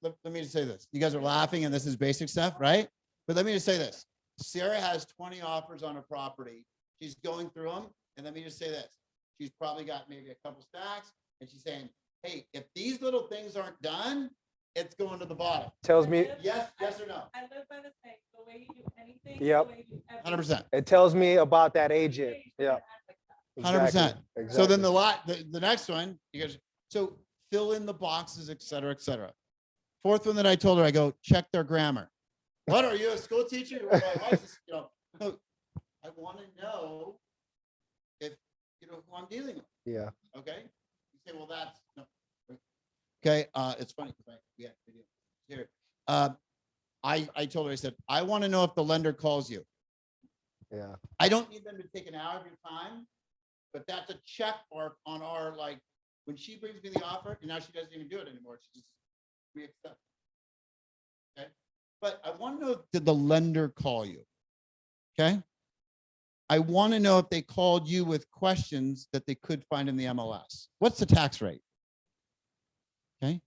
let me just say this. You guys are laughing and this is basic stuff, right? But let me just say this. Sarah has 20 offers on a property. She's going through them. And let me just say this. She's probably got maybe a couple stacks and she's saying, hey, if these little things aren't done, it's going to the bottom. Tells me, Yes or no? I live by the saying, the way you do anything. Yep. the way you do 100%. it tells me about that agent. Yeah. 100%. Exactly. So then the next one, you guys, so fill in the boxes, et cetera, et cetera. Fourth one that I told her, I go, check their grammar. What, are you a school teacher? Well, my wife's just, no, I want to know if, who I'm dealing with. Yeah. Okay. You say, well, that's, no. Okay. It's funny because we have video here. I told her, I said, I want to know if the lender calls you. Yeah. I don't need them to take an hour of your time, but that's a check mark on our, like, when she brings me the offer, and now she doesn't even do it anymore. She just re-accepts. Okay. But I want to know, did the lender call you? Okay. I want to know if they called you with questions that they could find in the MLS. What's the tax rate? Okay.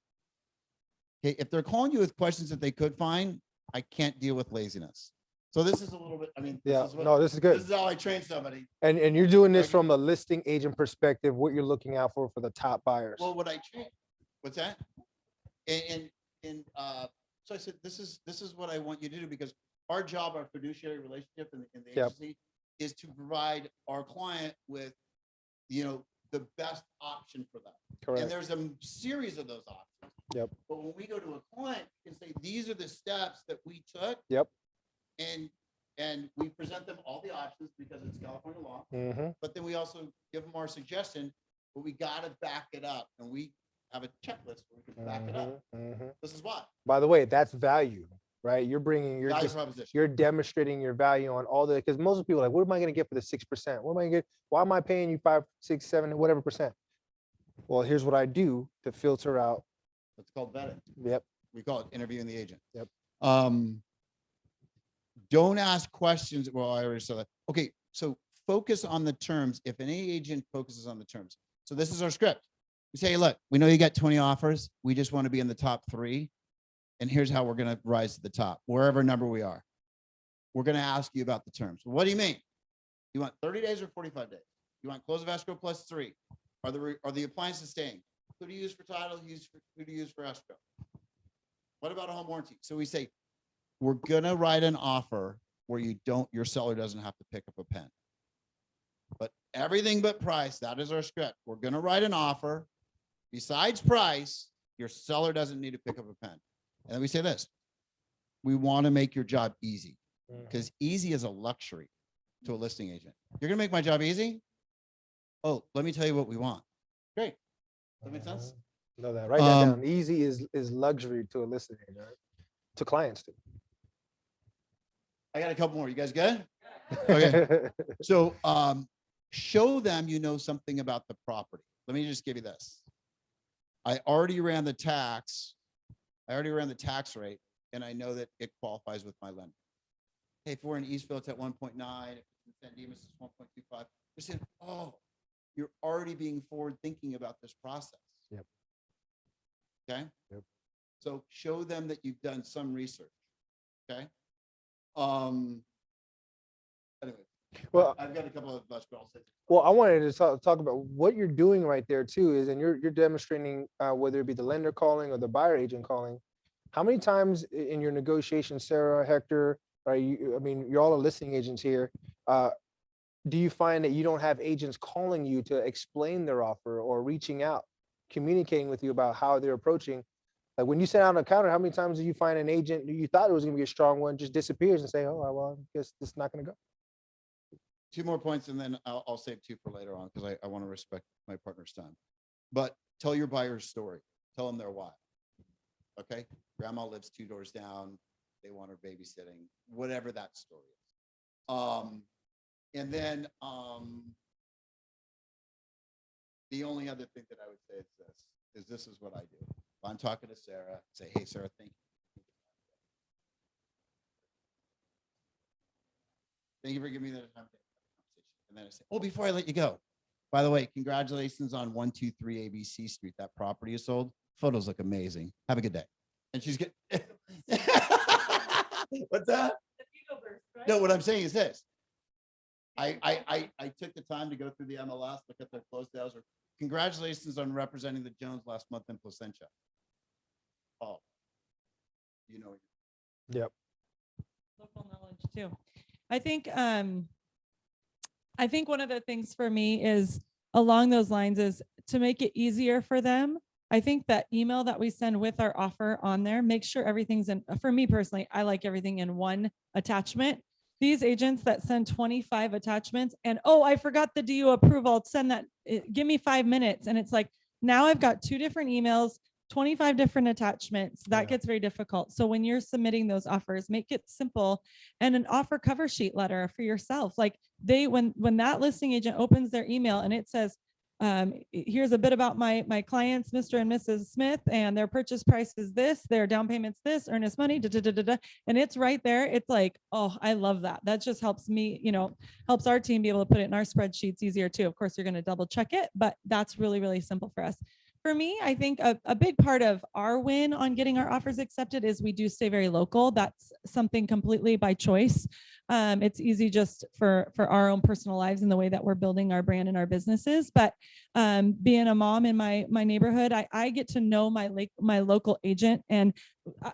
Okay. If they're calling you with questions that they could find, I can't deal with laziness. So this is a little bit, I mean, Yeah. this is what, No, this is good. this is how I train somebody. And you're doing this Okay. from a listing agent perspective, what you're looking out for the top buyers. Well, what I train, what's that? And so I said, this is what I want you to do, because our job, our fiduciary relationship in the Yep. agency is to provide our client with, the best option for them. And Correct. there's a series of those options. Yep. But when we go to a client, we can say, these are the steps that we took. Yep. And we present them all the options because it's California law. Mm-hmm. But then we also give them our suggestion, but we got to back it up. And we have a checklist where we can back it up. Mm-hmm. This is why. By the way, that's value, right? You're bringing your Value proposition. you're demonstrating your value on all the, because most people are like, what am I going to get for the 6%? What am I going to get? Why am I paying you 5, 6, 7, whatever percent? Well, here's what I do to filter out. It's called vetting. Yep. We call it interviewing the agent. Yep. Don't ask questions. Well, I already said that. Okay. So focus on the terms. If any agent focuses on the terms. So this is our script. We say, look, we know you got 20 offers. We just want to be in the top 3. And here's how we're going to rise to the top, wherever number we are. We're going to ask you about the terms. What do you mean? You want 30 days or 45 days? You want close of escrow plus 3? Are the appliances staying? Who do you use for title? Who do you use for escrow? What about a home warranty? So we say, we're going to write an offer where your seller doesn't have to pick up a pen. But everything but price, that is our script. We're going to write an offer. Besides price, your seller doesn't need to pick up a pen. And then we say this, we want to make your job easy, because easy is a luxury to a listing agent. You're going to make my job easy? Oh, let me tell you what we want. Great. Does that make sense? Know that. Write that down. Easy is luxury to a listing agent, right? To clients too. I got a couple more. You guys good? Okay. So show them you know something about the property. Let me just give you this. I already ran the tax rate, and I know that it qualifies with my lender. Hey, if we're in Eastville, it's at 1.9. If it's in San Dimas, it's 1.25. You're saying, oh, you're already being forward thinking about this process. Yep. Okay. Yep. So show them that you've done some research. Okay. Anyway, Well, I've got a couple of but I'll say. Well, I wanted to talk about what you're doing right there too, is, and you're demonstrating whether it be the lender calling or the buyer agent calling. How many times in your negotiation, Sarah, Hector, I mean, you're all the listing agents here. Do you find that you don't have agents calling you to explain their offer or reaching out? communicating with you about how they're approaching. Like when you send out an encounter, how many times do you find an agent who you thought it was gonna be a strong one just disappears and say, oh, well, I guess this is not gonna go. 2 more points and then I'll save 2 for later on because I want to respect my partner's time. But tell your buyer's story. Tell them their why. Okay. Grandma lives 2 doors down. They want her babysitting, whatever that story is. And then the only other thing that I would say is this is what I do. If I'm talking to Sarah, say, hey, Sarah, thank you. Thank you for giving me the time to have a conversation. And then I say, oh, before I let you go, by the way, congratulations on 123 ABC Street. That property is sold. Photos look amazing. Have a good day. And she's good. What's that? No, what I'm saying is this. I took the time to go through the MLS, look at their closed sales. Or congratulations on representing the Jones last month in Placentia. Oh, you know. Yep. Local knowledge too. I think one of the things for me is along those lines is to make it easier for them. I think that email that we send with our offer on there, make sure everything's in, for me personally, I like everything in one attachment. These agents that send 25 attachments and, oh, I forgot the DU approval, send that, give me 5 minutes. And it's like, now I've got 2 different emails, 25 different attachments. That gets very difficult. So when you're submitting those offers, make it simple and an offer cover sheet letter for yourself. Like when that listing agent opens their email and it says, here's a bit about my clients, Mr. and Mrs. Smith, and their purchase price is this, their down payment's this, earnest money, and it's right there. It's like, oh, I love that. That just helps me, helps our team be able to put it in our spreadsheets easier too. Of course, you're going to double check it, but that's really, really simple for us. For me, I think a big part of our win on getting our offers accepted is we do stay very local. That's something completely by choice. It's easy just for our own personal lives and the way that we're building our brand and our businesses. But being a mom in my neighborhood, I get to know my local agent. And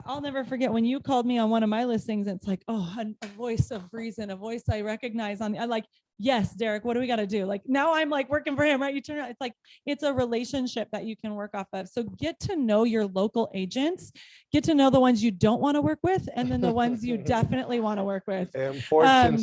I'll never forget when you called me on one of my listings. It's like, oh, a voice of reason, a voice I recognize on. I like, yes, Derek, what do we got to do? Like now I'm like working for him, right? You turn around, it's like, it's a relationship that you can work off of. So get to know your local agents, get to know the ones you don't want to work with, and then the ones you definitely want to work with. Important.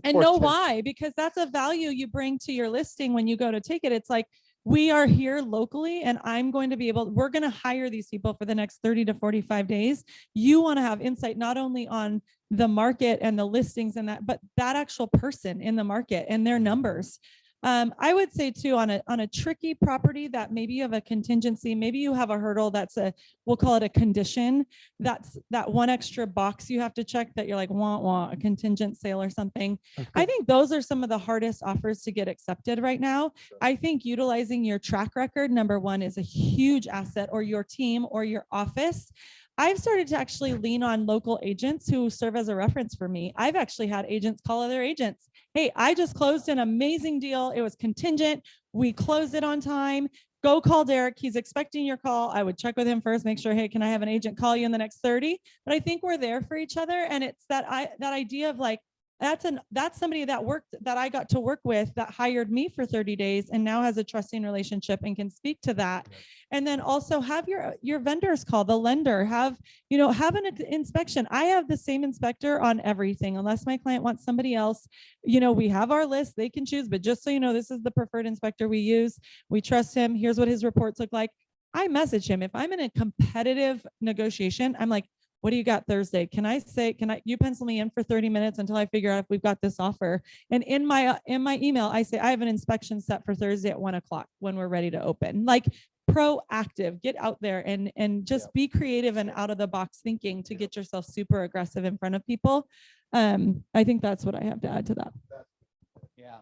And know why, because that's a value you bring to your listing when you go to take it. It's like, we are here locally and we're going to hire these people for the next 30 to 45 days. You want to have insight, not only on the market and the listings and that, but that actual person in the market and their numbers. I would say too, on a tricky property that maybe you have a contingency, maybe you have a hurdle we'll call it a condition. That's that one extra box you have to check that you're like, want a contingent sale or something. I think those are some of the hardest offers to get accepted right now. I think utilizing your track record, number one, is a huge asset, or your team or your office. I've started to actually lean on local agents who serve as a reference for me. I've actually had agents call other agents. Hey, I just closed an amazing deal. It was contingent. We closed it on time. Go call Derek. He's expecting your call. I would check with him first, make sure, hey, can I have an agent call you in the next 30? But I think we're there for each other. And it's that idea of like, that's somebody that I got to work with that hired me for 30 days and now has a trusting relationship and can speak to that. And then also have your vendors call the lender, have an inspection. I have the same inspector on everything, unless my client wants somebody else. We have our list, they can choose, but just so you know, this is the preferred inspector we use. We trust him. Here's what his reports look like. I message him. If I'm in a competitive negotiation, I'm like, what do you got Thursday? Can you pencil me in for 30 minutes until I figure out if we've got this offer? And in my email, I say, I have an inspection set for Thursday at 1 o'clock when we're ready to open. Like, proactive, get out there and just be creative and out of the box thinking to get yourself super aggressive in front of people. I think that's what I have to add to that. Yeah.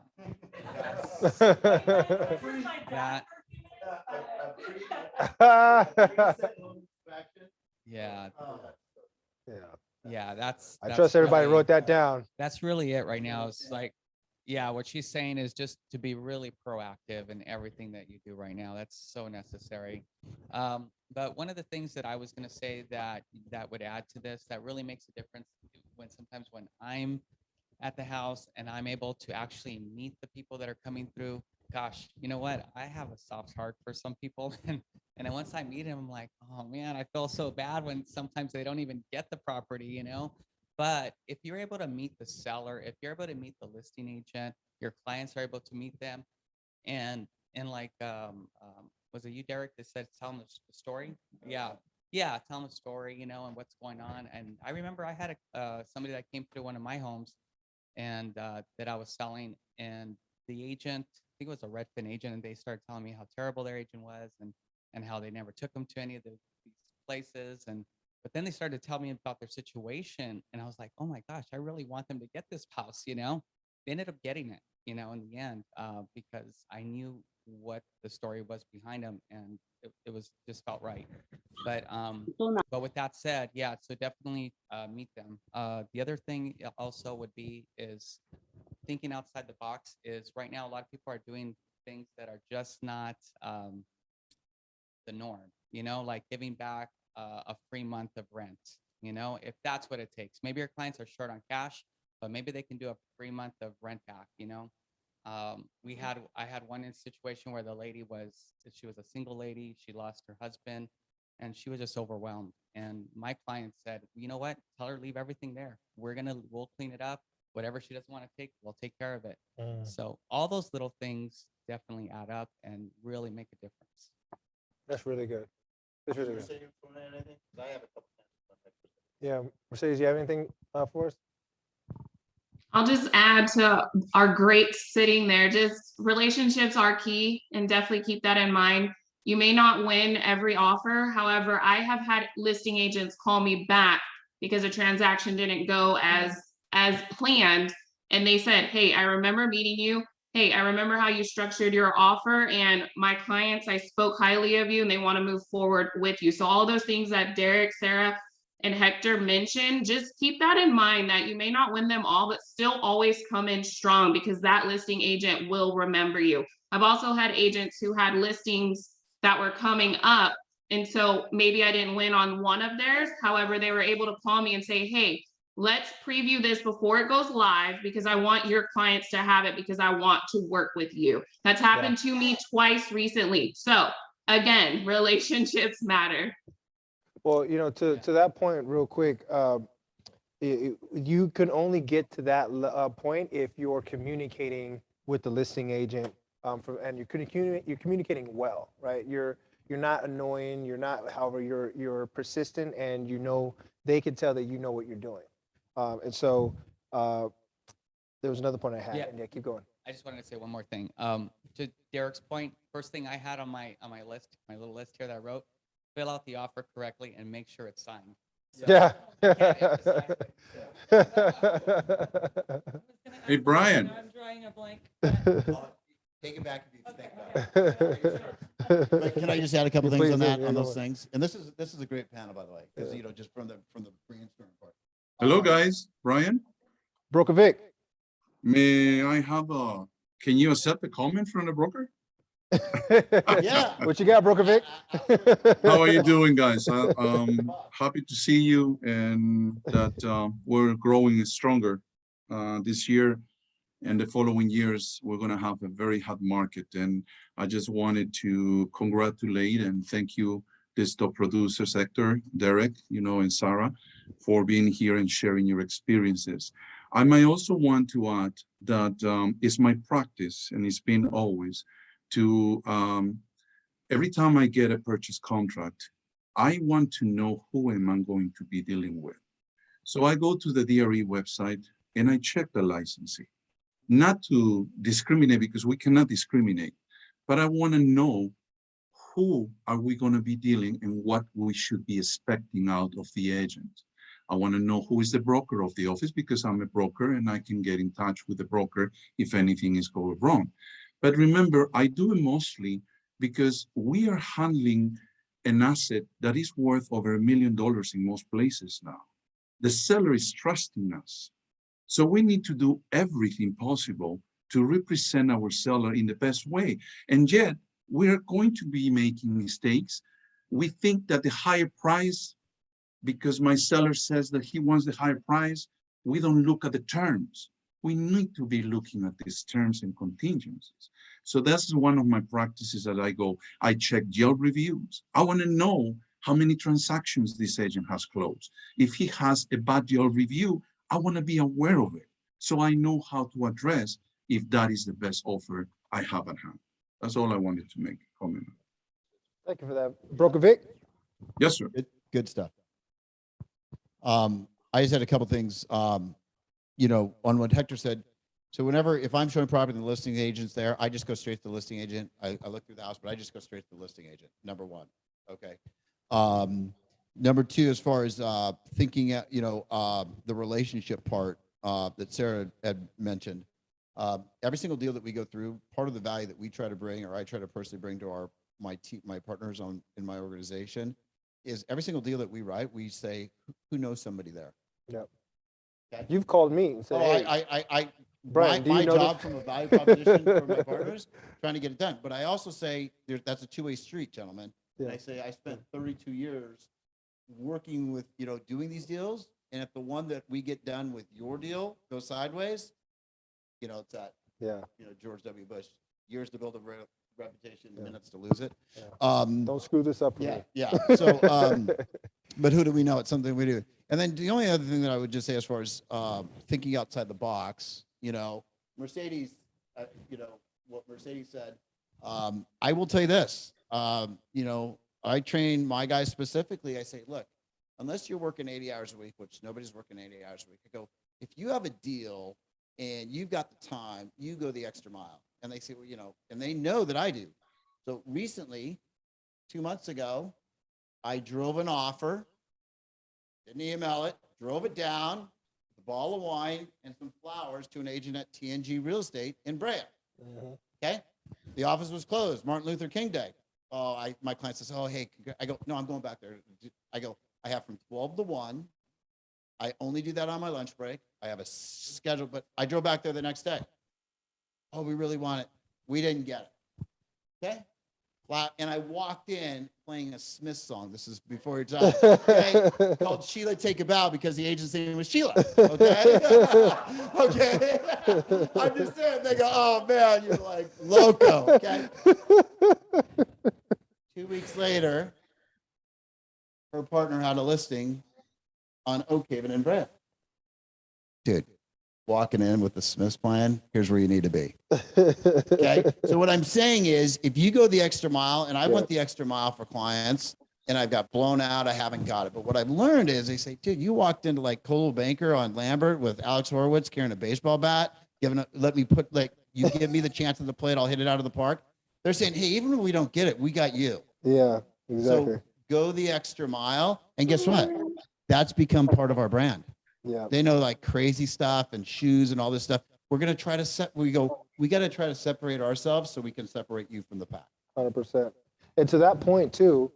Yeah. Yeah. That's I trust everybody really, wrote that down. That's really it right now. It's like, yeah, what she's saying is just to be really proactive in everything that you do right now. That's so necessary. But one of the things that I was going to say that would add to this, that really makes a difference when I'm at the house and I'm able to actually meet the people that are coming through, gosh, you know what? I have a soft heart for some people. And then once I meet him, I'm like, oh man, I feel so bad when sometimes they don't even get the property, you know? But if you're able to meet the seller, if you're able to meet the listing agent, your clients are able to meet them. And like, was it you, Derek, that said, tell them the story? Yeah. Yeah. Tell them the story, you know, and what's going on. And I remember I had somebody that came through one of my homes and that I was selling, and the agent, I think it was a Redfin agent, and they started telling me how terrible their agent was and how they never took them to any of these places. But then they started to tell me about their situation, and I was like, oh my gosh, I really want them to get this house, you know? They ended up getting it, you know, in the end, because I knew what the story was behind them, and it was just felt right. But with that said, yeah, so definitely meet them. The other thing also would be is thinking outside the box. Is right now a lot of people are doing things that are just not the norm, you know, like giving back a free month of rent, you know, if that's what it takes. Maybe your clients are short on cash, but maybe they can do a free month of rent back, you know. I had one in situation where the lady she was a single lady, she lost her husband, and she was just overwhelmed. And my client said, you know what, tell her leave everything there. We'll clean it up. Whatever she doesn't want to take, we'll take care of it. So all those little things definitely add up and really make a difference. That's really good. That's really good. Mercedes, want to add anything? 'Cause I have a couple things. Yeah, Mercedes, you have anything for us? I'll just add to our great sitting there, just relationships are key, and definitely keep that in mind. You may not win every offer. However, I have had listing agents call me back because a transaction didn't go as planned. And they said, hey, I remember meeting you. Hey, I remember how you structured your offer, and my clients, I spoke highly of you and they want to move forward with you. So all those things that Derek, Sarah, and Hector mentioned, just keep that in mind, that you may not win them all, but still always come in strong, because that listing agent will remember you. I've also had agents who had listings that were coming up, and so maybe I didn't win on one of theirs. However, they were able to call me and say, hey, let's preview this before it goes live, because I want your clients to have it, because I want to work with you. That's happened to me twice recently. So again, relationships matter. Well, you know, to that point, real quick, you can only get to that point if you're communicating with the listing agent, and you're communicating well, right? You're not annoying. You're not, however, you're persistent, and you know they can tell that you know what you're doing. And so there was another point I had. Yeah. And yeah, keep going. I just wanted to say one more thing. To Derek's point, first thing I had on my list, my little list here that I wrote, fill out the offer correctly and make sure it's signed. So Yeah. I can't emphasize it. Hey, Brian. I'm drawing a blank. Take it back if you think about it. But can I just add a couple things Please, on that, yeah, on go those ahead. things? And this is a great panel, by the way, because Yeah. you know, just from the brainstorm part. Hello, guys. Brian, Broker Vic. may I have can you accept a comment from the broker? Yeah. What you got, Broker Vic? How are you doing, guys? Happy to see you, and that we're growing stronger this year. And the following years, we're going to have a very hot market. And I just wanted to congratulate and thank you, this top producer sector, Derek, you know, and Sarah, for being here and sharing your experiences. I might also want to add that it's my practice, and it's been always, to every time I get a purchase contract, I want to know who am I going to be dealing with. So I go to the DRE website and I check the licensing. Not to discriminate, because we cannot discriminate, but I want to know who are we going to be dealing and what we should be expecting out of the agent. I want to know who is the broker of the office, because I'm a broker and I can get in touch with the broker if anything is going wrong. But remember, I do it mostly because we are handling an asset that is worth over $1 million in most places now. The seller is trusting us. So we need to do everything possible to represent our seller in the best way. And yet we're going to be making mistakes. We think that the higher price, because my seller says that he wants the higher price, we don't look at the terms. We need to be looking at these terms and contingencies. So that's one of my practices that I check Yelp reviews. I want to know how many transactions this agent has closed. If he has a bad Yelp review, I want to be aware of it, so I know how to address if that is the best offer I have at hand. That's all I wanted to make a comment on. Thank you for that. Broker Vic? Yes, sir. Good stuff. I just had a couple things, you know, on what Hector said. So if I'm showing property and the listing agent's there, I just go straight to the listing agent. I look through the house, but I just go straight to the listing agent, number one. Okay. Number two, as far as thinking, you know, the relationship part that Sarah had mentioned, every single deal that we go through, part of the value that we try to bring, or I try to personally bring to my partners in my organization, is every single deal that we write, we say, who knows somebody there? Yep. Okay. You've called me and said, hey, Brian, do you my know job from a value proposition for my partners, trying to get it done. But I also say that's a two-way street, gentlemen. Yeah. And I say I spent 32 years working with, you know, doing these deals. And if the one that we get done with your deal goes sideways, you know, it's that, yeah, you know, George W. Bush, years to build a reputation, minutes to lose it. yeah. Don't screw this up for Yeah, me. yeah. So, but who do we know? It's something we do. And then the only other thing that I would just say, as far as thinking outside the box, you know, Mercedes, you know, what Mercedes said, I will tell you this, you know, I train my guys specifically. I say, look, unless you're working 80 hours a week, which nobody's working 80 hours a week, I go, if you have a deal and you've got the time, you go the extra mile. And they say, well, you know, and they know that I do. So recently, 2 months ago, I drove an offer, didn't email it, drove it down, a bottle of wine and some flowers to an agent at TNG Real Estate in Brea. Okay. The office was closed, Martin Luther King Day. Oh, my client says, oh, hey, I go, no, I'm going back there. I go, I have from 12 to 1. I only do that on my lunch break. I have a schedule, but I drove back there the next day. Oh, we really want it. We didn't get it. Okay. And I walked in playing a Smith song. This is before your time. Okay? Called Sheila Take a Bow, because the agent's name was Sheila. Okay. Okay. I'm just saying, they go, oh man, you're like loco. Okay. 2 weeks later, her partner had a listing on Oak Haven in Brett. Dude, walking in with the Smiths plan, here's where you need to be. Okay. So what I'm saying is, if you go the extra mile, and I went the extra mile for clients, and I've got blown out, I haven't got it. But what I've learned is, they say, dude, you walked into like Coldwell Banker on Lambert with Alex Horowitz carrying a baseball bat, let me put, like, you give me the chance of the plate, I'll hit it out of the park. They're saying, hey, even if we don't get it, we got you. Yeah, exactly. So go the extra mile, and guess what? That's become part of our brand. Yeah. They know like crazy stuff and shoes and all this stuff. We're going to try to we got to try to separate ourselves so we can separate you from the pack. 100%. And to that point too,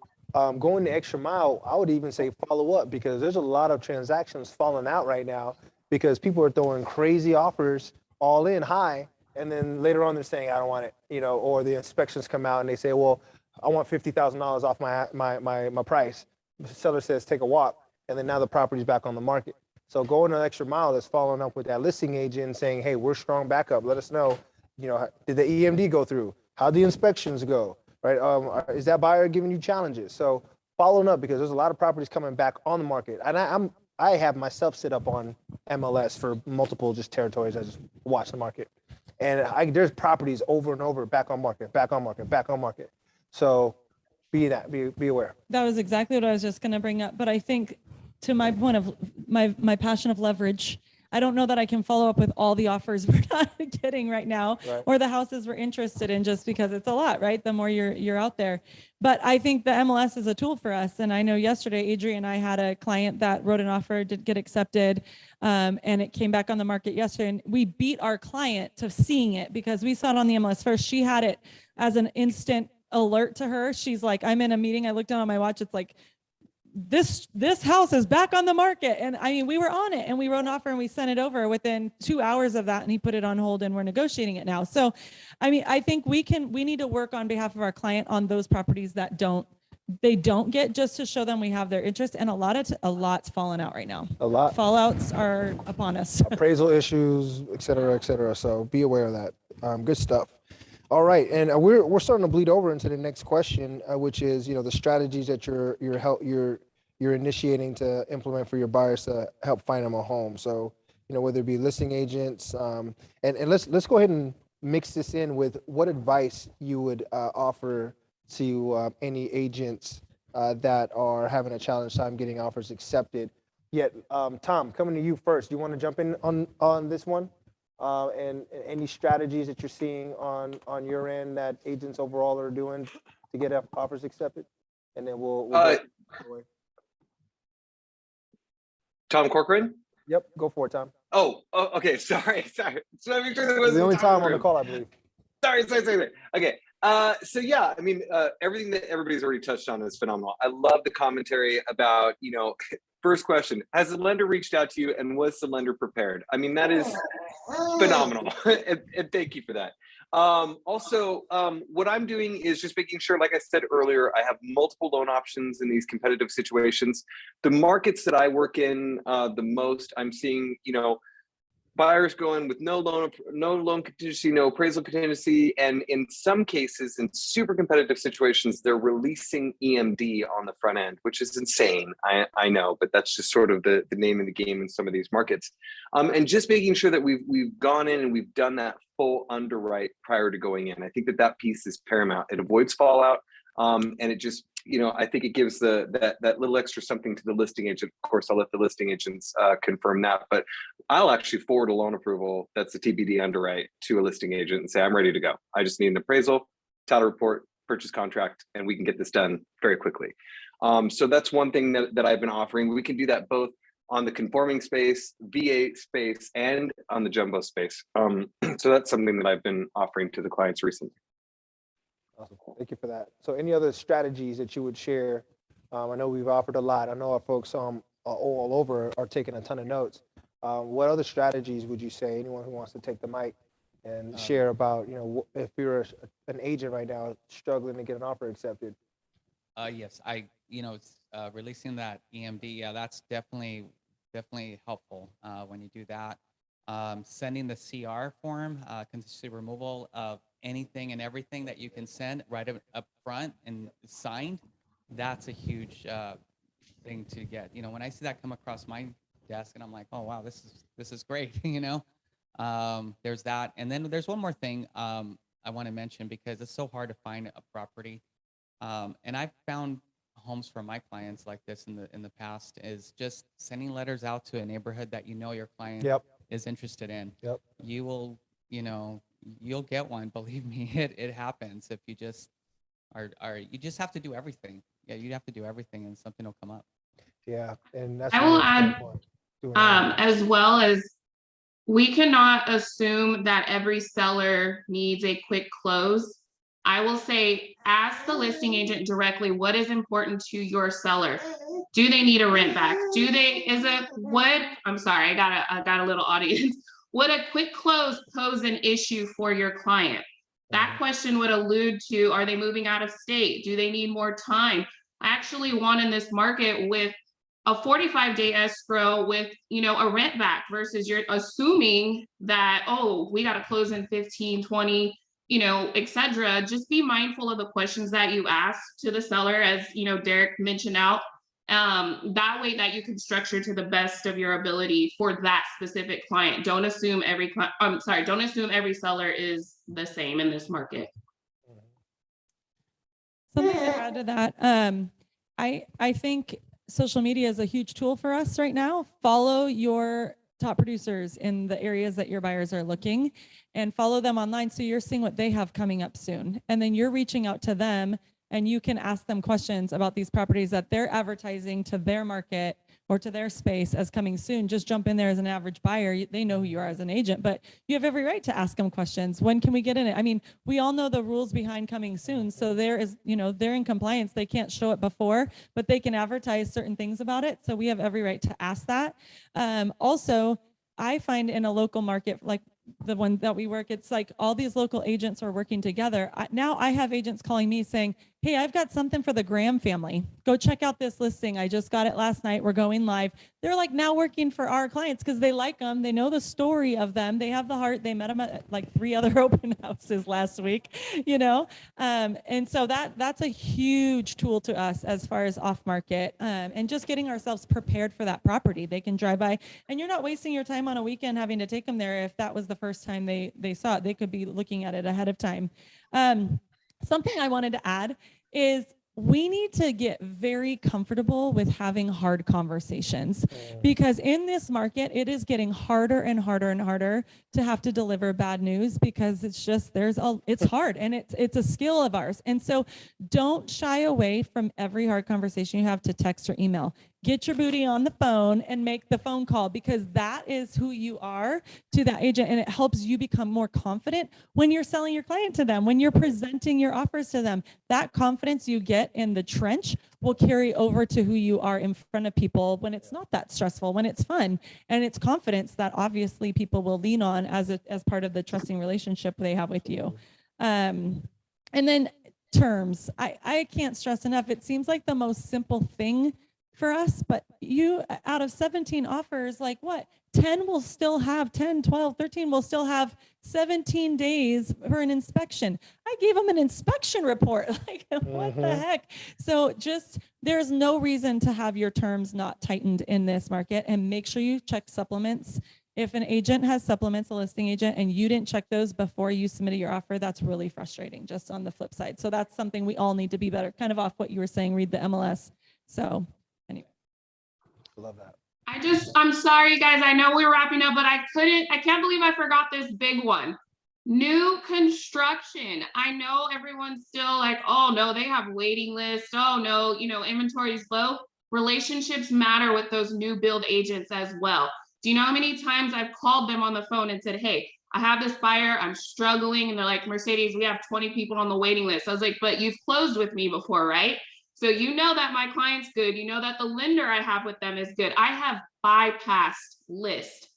going the extra mile, I would even say follow up, because there's a lot of transactions falling out right now because people are throwing crazy offers all in high. And then later on they're saying, I don't want it, you know, or the inspections come out and they say, well, I want $50,000 off my price. The seller says, take a walk. And then now the property's back on the market. So going an extra mile is following up with that listing agent saying, hey, we're strong backup. Let us know, you know, did the EMD go through? How'd the inspections go, right? Is that buyer giving you challenges? So following up, because there's a lot of properties coming back on the market. And I have myself sit up on MLS for multiple just territories. I just watch the market. And there's properties over and over, back on market, back on market, back on market. So be aware. That was exactly what I was just going to bring up. But I think, to my point of my passion of leverage, I don't know that I can follow up with all the offers we're not getting right now, Right. or the houses we're interested in, just because it's a lot, right? The more you're out there. But I think the MLS is a tool for us. And I know yesterday, Adrian and I had a client that wrote an offer, did get accepted, and it came back on the market yesterday. And we beat our client to seeing it because we saw it on the MLS first. She had it as an instant alert to her. She's like, I'm in a meeting. I looked down on my watch. It's like, this house is back on the market. And I mean, we were on it and we wrote an offer and we sent it over within 2 hours of that, and he put it on hold and we're negotiating it now. So, I mean, I think we need to work on behalf of our client on those properties that they don't get, just to show them we have their interest. And a lot's falling out right now. A lot. Fallouts are upon us. Appraisal issues, et cetera, et cetera. So be aware of that. Good stuff. All right, and we're starting to bleed over into the next question, which is, you know, the strategies that you're initiating to implement for your buyers to help find them a home. So, you know, whether it be listing agents, and let's go ahead and mix this in with what advice you would offer to any agents that are having a challenge time getting offers accepted. Yet, Tom, coming to you first. Do you want to jump in on this one? And any strategies that you're seeing on your end that agents overall are doing to get offers accepted? And then we'll go. Tom Corcoran? Yep, go for it, Tom. Oh, okay. Sorry. So I make sure there You're wasn't the only Tom time on the call, I believe. Sorry. Okay. So yeah, I mean, everything that everybody's already touched on is phenomenal. I love the commentary about, you know, first question, has the lender reached out to you and was the lender prepared? I mean, that is phenomenal. and thank you for that. Also, what I'm doing is just making sure, like I said earlier, I have multiple loan options in these competitive situations. The markets that I work in the most, I'm seeing, you know, buyers going with no loan contingency, no appraisal contingency, and in some cases, in super competitive situations, they're releasing EMD on the front end, which is insane. I know, but that's just sort of the name of the game in some of these markets. And just making sure that we've gone in and we've done that full underwrite prior to going in. I think that piece is paramount. It avoids fallout, and it just, you know, I think it gives that little extra something to the listing agent. Of course, I'll let the listing agents confirm that, but I'll actually forward a loan approval that's a TBD underwrite to a listing agent and say, I'm ready to go. I just need an appraisal, title report, purchase contract, and we can get this done very quickly. So that's one thing that I've been offering. We can do that both on the conforming space, VA space, and on the jumbo space. So that's something that I've been offering to the clients recently. Awesome. Thank you for that. So any other strategies that you would share? I know we've offered a lot. I know our folks all over are taking a ton of notes. What other strategies would you say, anyone who wants to take the mic and share about, you know, if you're an agent right now struggling to get an offer accepted? Yes, releasing that EMD, yeah, that's definitely helpful when you do that. Sending the CR form, contingency removal of anything and everything that you can send right up front and signed, that's a huge thing to get. You know, when I see that come across my desk and I'm like, oh wow, this is great. You know, there's that. And then there's one more thing I want to mention, because it's so hard to find a property. And I've found homes for my clients like this in the past, is just sending letters out to a neighborhood that you know your client is interested in. You will, you know, you'll get one. Believe me, it happens. If you just you just have to do everything. Yeah, you have to do everything, and something will come up. Yeah, and that's. I will add, as well as, we cannot assume that every seller needs a quick close. I will say, ask the listing agent directly, what is important to your seller? Do they need a rent back? I'm sorry, I got a little audience. Would a quick close pose an issue for your client? That question would allude to, are they moving out of state? Do they need more time? I actually won in this market with a 45-day escrow with, you know, a rent back, versus you're assuming that, oh, we got to close in 15, 20, you know, etc. Just be mindful of the questions that you ask to the seller, as, you know, Derek mentioned out. That way that you can structure to the best of your ability for that specific client. Don't assume every seller is the same in this market. Something to add to that, I think social media is a huge tool for us right now. Follow your top producers in the areas that your buyers are looking, and follow them online so you're seeing what they have coming up soon. And then you're reaching out to them, and you can ask them questions about these properties that they're advertising to their market or to their space as coming soon. Just jump in there as an average buyer. They know who you are as an agent, but you have every right to ask them questions. When can we get in it? I mean, we all know the rules behind coming soon. So there is, you know, they're in compliance. They can't show it before, but they can advertise certain things about it. So we have every right to ask that. Also, I find in a local market like the one that we work, it's like all these local agents are working together. Now I have agents calling me saying, hey, I've got something for the Graham family. Go check out this listing. I just got it last night. We're going live. They're like now working for our clients because they like them. They know the story of them. They have the heart. They met them at like 3 other open houses last week, you know? And so that's a huge tool to us as far as off market and just getting ourselves prepared for that property. They can drive by and you're not wasting your time on a weekend having to take them there. If that was the first time they saw it, they could be looking at it ahead of time. Something I wanted to add is we need to get very comfortable with having hard conversations because in this market, it is getting harder and harder and harder to have to deliver bad news because it's just, it's hard and it's a skill of ours. And so don't shy away from every hard conversation you have to text or email. Get your booty on the phone and make the phone call because that is who you are to that agent. And it helps you become more confident when you're selling your client to them, when you're presenting your offers to them. That confidence you get in the trench will carry over to who you are in front of people when it's not that stressful, when it's fun. And it's confidence that obviously people will lean on as part of the trusting relationship they have with you. And then terms, I can't stress enough. It seems like the most simple thing for us, but you out of 17 offers, like what? 10 will still have 10, 12, 13 will still have 17 days for an inspection. I gave them an inspection report. Like, what the heck? So just, there's no reason to have your terms not tightened in this market, and make sure you check supplements. If an agent has supplements, a listing agent, and you didn't check those before you submitted your offer, that's really frustrating, just on the flip side. So that's something we all need to be better, kind of off what you were saying, read the MLS. So anyway. Love that. I'm sorry, guys. I know we're wrapping up, but I can't believe I forgot this big one. New construction. I know everyone's still like, oh no, they have waiting lists. Oh no, inventory is low. Relationships matter with those new build agents as well. Do you know how many times I've called them on the phone and said, hey, I have this buyer, I'm struggling. And they're like, Mercedes, we have 20 people on the waiting list. I was like, but you've closed with me before, right? So you know that my client's good. You know that the lender I have with them is good. I have bypassed list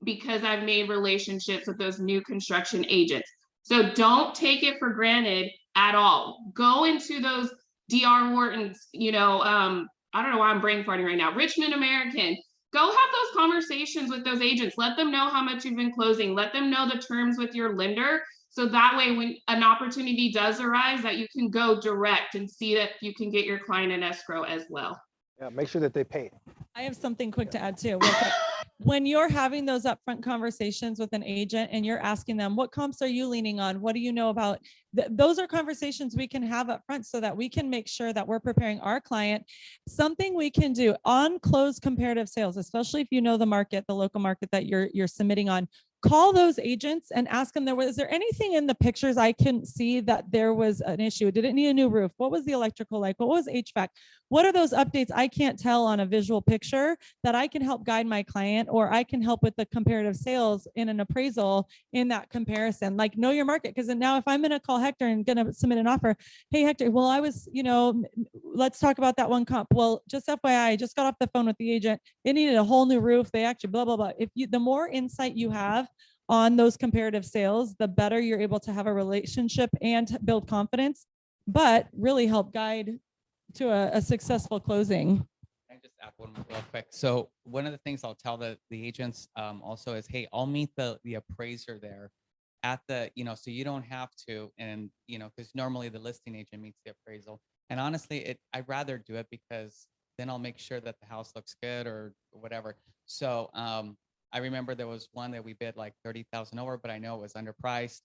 because I've made relationships with those new construction agents. So don't take it for granted at all. Go into those DR Whartons, I don't know why I'm brain farting right now, Richmond American. Go have those conversations with those agents. Let them know how much you've been closing. Let them know the terms with your lender. So that way, when an opportunity does arise, that you can go direct and see that you can get your client in escrow as well. Yeah, make sure that they pay. I have something quick to add too. Real quick. When you're having those upfront conversations with an agent and you're asking them, what comps are you leaning on? What do you know about? Those are conversations we can have up front so that we can make sure that we're preparing our client. Something we can do on closed comparative sales, especially if you know the market, the local market that you're submitting on. Call those agents and ask them, is there anything in the pictures I couldn't see that there was an issue? Did it need a new roof? What was the electrical like? What was HVAC? What are those updates I can't tell on a visual picture that I can help guide my client, or I can help with the comparative sales in an appraisal in that comparison? Like, know your market. Because now if I'm going to call Hector and going to submit an offer, hey, Hector, well, I was, let's talk about that one comp. Well, just FYI, I just got off the phone with the agent. It needed a whole new roof. They actually blah, blah, blah. The more insight you have on those comparative sales, the better you're able to have a relationship and build confidence, but really help guide to a successful closing. Can I just add one more real quick? So one of the things I'll tell the agents also is, hey, I'll meet the appraiser there at the, so you don't have to, and, because normally the listing agent meets the appraisal. And honestly, I'd rather do it because then I'll make sure that the house looks good or whatever. So I remember there was one that we bid like 30,000 over, but I know it was underpriced.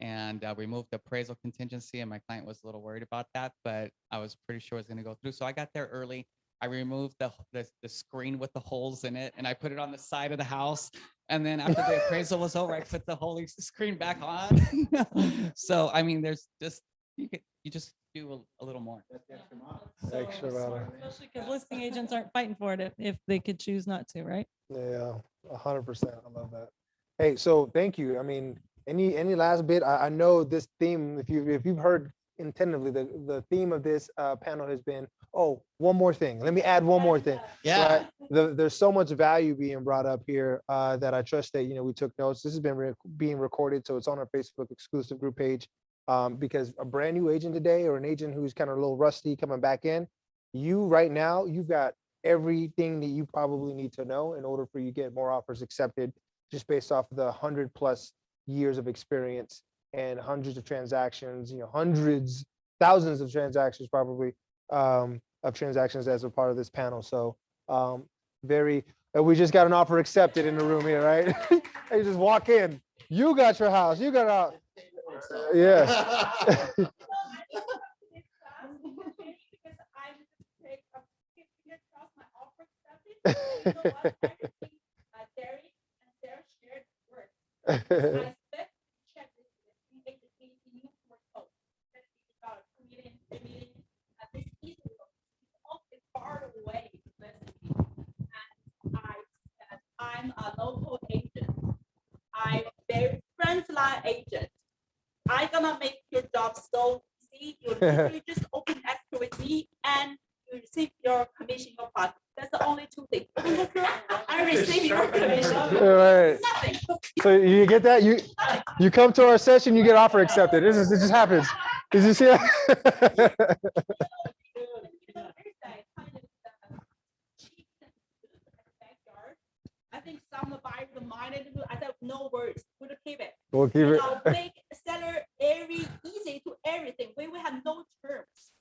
And we moved the appraisal contingency, and my client was a little worried about that, but I was pretty sure it was going to go through. So I got there early. I removed the screen with the holes in it, and I put it on the side of the house. And then after the appraisal was over, I put the whole screen back on. So I mean, there's just you just do a little more. Extra value. Especially because listing agents aren't fighting for it if they could choose not to, right? Yeah, 100%. I love that. Hey, so thank you. I mean, any last bit? I know this theme, if you've heard attentively, the theme of this panel has been, oh, one more thing. Let me add one more thing. Yeah. Right? There's so much value being brought up here that I trust that we took notes. This has been being recorded, so it's on our Facebook exclusive group page. Because a brand new agent today, or an agent who's kind of a little rusty coming back in, right now, you've got everything that you probably need to know in order for you to get more offers accepted, just based off the 100+ years of experience and hundreds of transactions, hundreds, thousands of transactions probably, of transactions as a part of this panel. So we just got an offer accepted in the room here, right? You just walk in, you got your house, you got a, yes. I'm a local agent. I'm a very frontline agent. I'm gonna make your job so easy. You literally just open escrow with me and you receive your commission, your part. That's the only two things. I receive your commission. All right. Nothing. So you get that? You come to our session, you get offer accepted. It just happens. Did you see that? I think some buyers minded. I said no worries. We'll keep it. We'll keep it. Make seller very easy to everything. We will have no terms.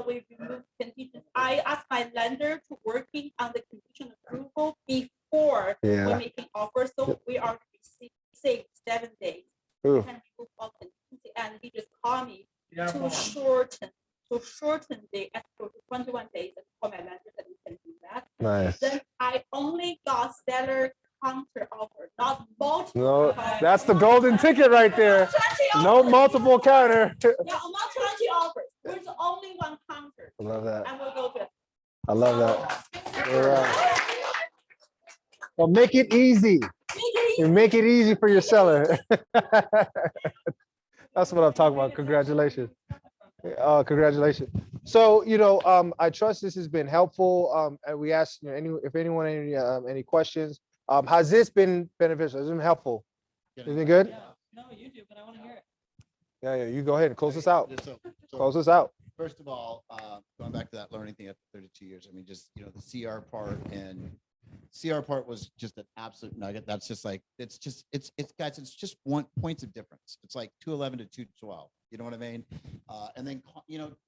We remove conditions. I asked my lender to working on the condition approval before we're making offers. So we are saved 7 days. Ooh. Can remove all contingency, and he just called me to shorten the escrow to 21 days, and call my lender that we can do that. Nice. Then I only got seller counter offer, not multiple. No, that's the golden ticket right there. No multiple counter. Yeah, not 20 offers. There's only one counter. I love that. And we'll go to it. I love that. All right. Well, make it easy. You make it easy for your seller. That's what I'm talking about. Congratulations. Congratulations. So, I trust this has been helpful. And we asked, if anyone any questions. Has this been beneficial? Has it been helpful? Has it been good? Yeah. No, you do, but I want to hear it. Yeah, you go ahead and close us out. So Close us out. first of all, going back to that learning thing after 32 years, I mean, just, the CR part was just an absolute nugget. That's just like, it's guys, it's just points of difference. It's like 211 to 212. You know what I mean? And then,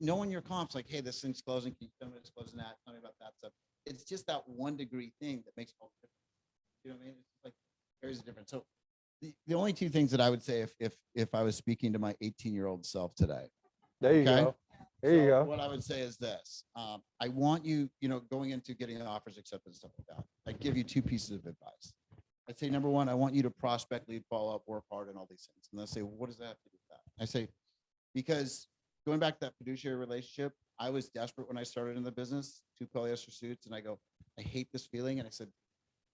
knowing your comps, like, hey, this thing's closing. Can you tell me it's closing that? Tell me about that stuff. It's just that 1 degree thing that makes all the difference. You know what I mean? It's like, there's a difference. So the only two things that I would say if I was speaking to my 18-year-old self today. There you go. There you go. What I would say is this. I want you, going into getting offers accepted and stuff like that. I give you 2 pieces of advice. I'd say, number 1, I want you to prospect, lead, follow up, work hard, and all these things. And they'll say, well, what does that have to do with that? I say, because going back to that fiduciary relationship, I was desperate when I started in the business, 2 polyester suits. And I go, I hate this feeling. And I said,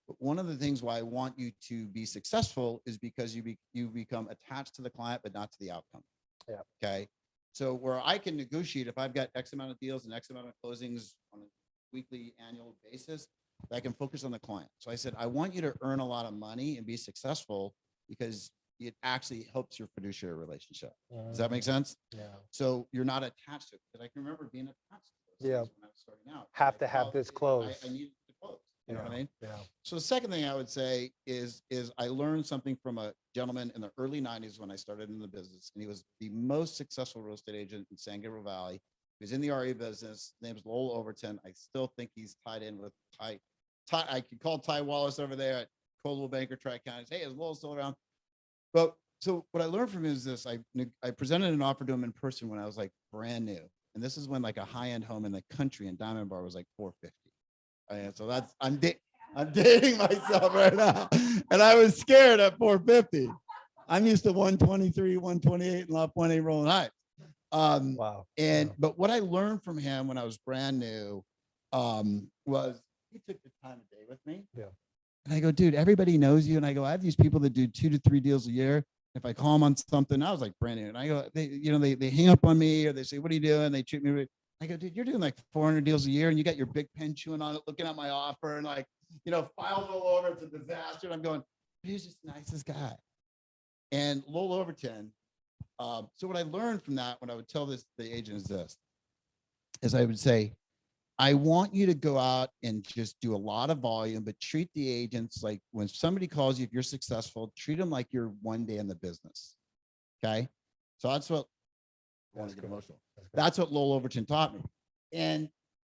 but one of the things why I want you to be successful is because you become attached to the client, but not to the outcome. Yeah. Okay. So where I can negotiate, if I've got X amount of deals and X amount of closings on a weekly, annual basis, I can focus on the client. So I said, I want you to earn a lot of money and be successful because it actually helps your fiduciary relationship. Does that make sense? Yeah. So you're not attached to it, because I can remember being attached to those things when I was starting out. Have to Like, have well, this closed. I need to close. You know what I mean? Yeah. So the second thing I would say is I learned something from a gentleman in the early 90s when I started in the business, and he was the most successful real estate agent in San Gabriel Valley. He was in the RE business. His name is Lowell Overton. I still think he's tied in with Ty. I could call Ty Wallace over there at Coldwell Banker, Tri-County. Hey, is Lowell still around? But so what I learned from him is this. I presented an offer to him in person when I was like brand new. And this is when like a high-end home in the country in Diamond Bar was like $450. And so that's, I'm dating myself right now. And I was scared at $450. I'm used to 123, 128 and La Puente Rolling Heights. Wow. But what I learned from him when I was brand new was he took the time of day with me. Yeah. And I go, dude, everybody knows you. And I go, I have these people that do 2 to 3 deals a year. If I call them on something, I was like brand new. And I go, they hang up on me, or they say, what are you doing? They treat me. I go, dude, you're doing like 400 deals a year, and you got your big pen chewing on it, looking at my offer, and like, files all over. It's a disaster. And I'm going, he's just the nicest guy. And Lowell Overton So what I learned from that, when I would tell the agent is this, is I would say, I want you to go out and just do a lot of volume, but treat the agents like when somebody calls you, if you're successful, treat them like you're one day in the business. Okay. So that's what I want to get emotional. That's what Lowell Overton taught me. And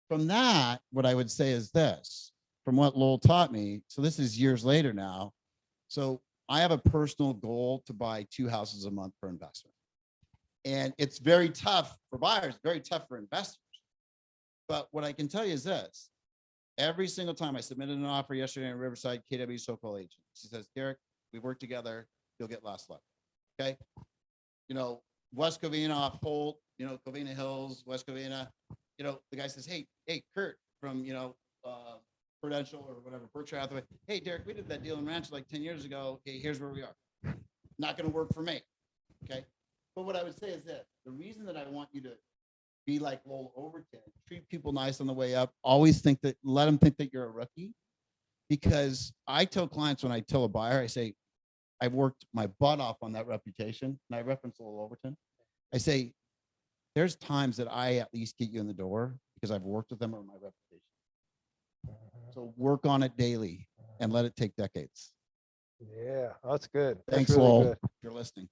from that, what I would say is this, from what Lowell taught me. So this is years later now. So I have a personal goal to buy 2 houses a month for investment. And it's very tough for buyers, very tough for investors. But what I can tell you is this, every single time I submitted an offer yesterday in Riverside, KW so-called agent, she says, Derek, we work together, you'll get last luck. Okay. You know, West Covina off Holt, you know, Covina Hills, West Covina, you know, the guy says, hey, Kurt from, you know, Prudential or whatever, Berkshire Hathaway. Hey, Derek, we did that deal in Rancho like 10 years ago. Okay, here's where we are. Not going to work for me. Okay. But what I would say is that the reason that I want you to be like Lowell Overton, treat people nice on the way up, always think that, let them think that you're a rookie. Because I tell clients, when I tell a buyer, I say, I've worked my butt off on that reputation. And I reference Lowell Overton. I say, there's times that I at least get you in the door because I've worked with them on my reputation. So work on it daily and let it take decades. Yeah, that's good. That's Thanks, really Lowell, good. if you're listening.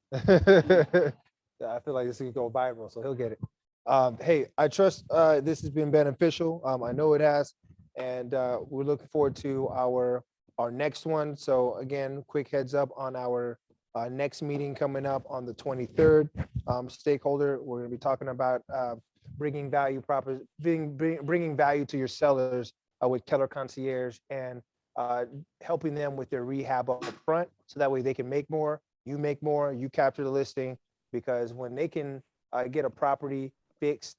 Yeah, I feel like this could go viral, so he'll get it. Hey, I trust this has been beneficial. I know it has, and we're looking forward to our next one. So again, quick heads up on our next meeting coming up on the 23rd. Stakeholder, we're going to be talking about bringing value bringing value to your sellers with Keller Concierge and helping them with their rehab up front, so that way they can make more, you capture the listing, because when they can get a property fixed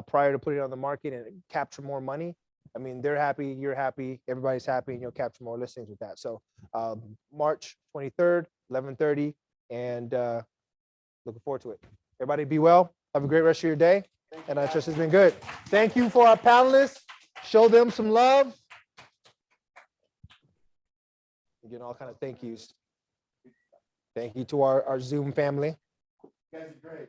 prior to putting it on the market and capture more money, I mean, they're happy, you're happy, everybody's happy, and you'll capture more listings with that. So March 23rd, 11:30, and looking forward to it. Everybody be well. Have a great rest of your day. And I trust it's been good. Thank you for our panelists. Show them some love. Again, all kind of thank yous. Thank you to our Zoom family. You guys are great.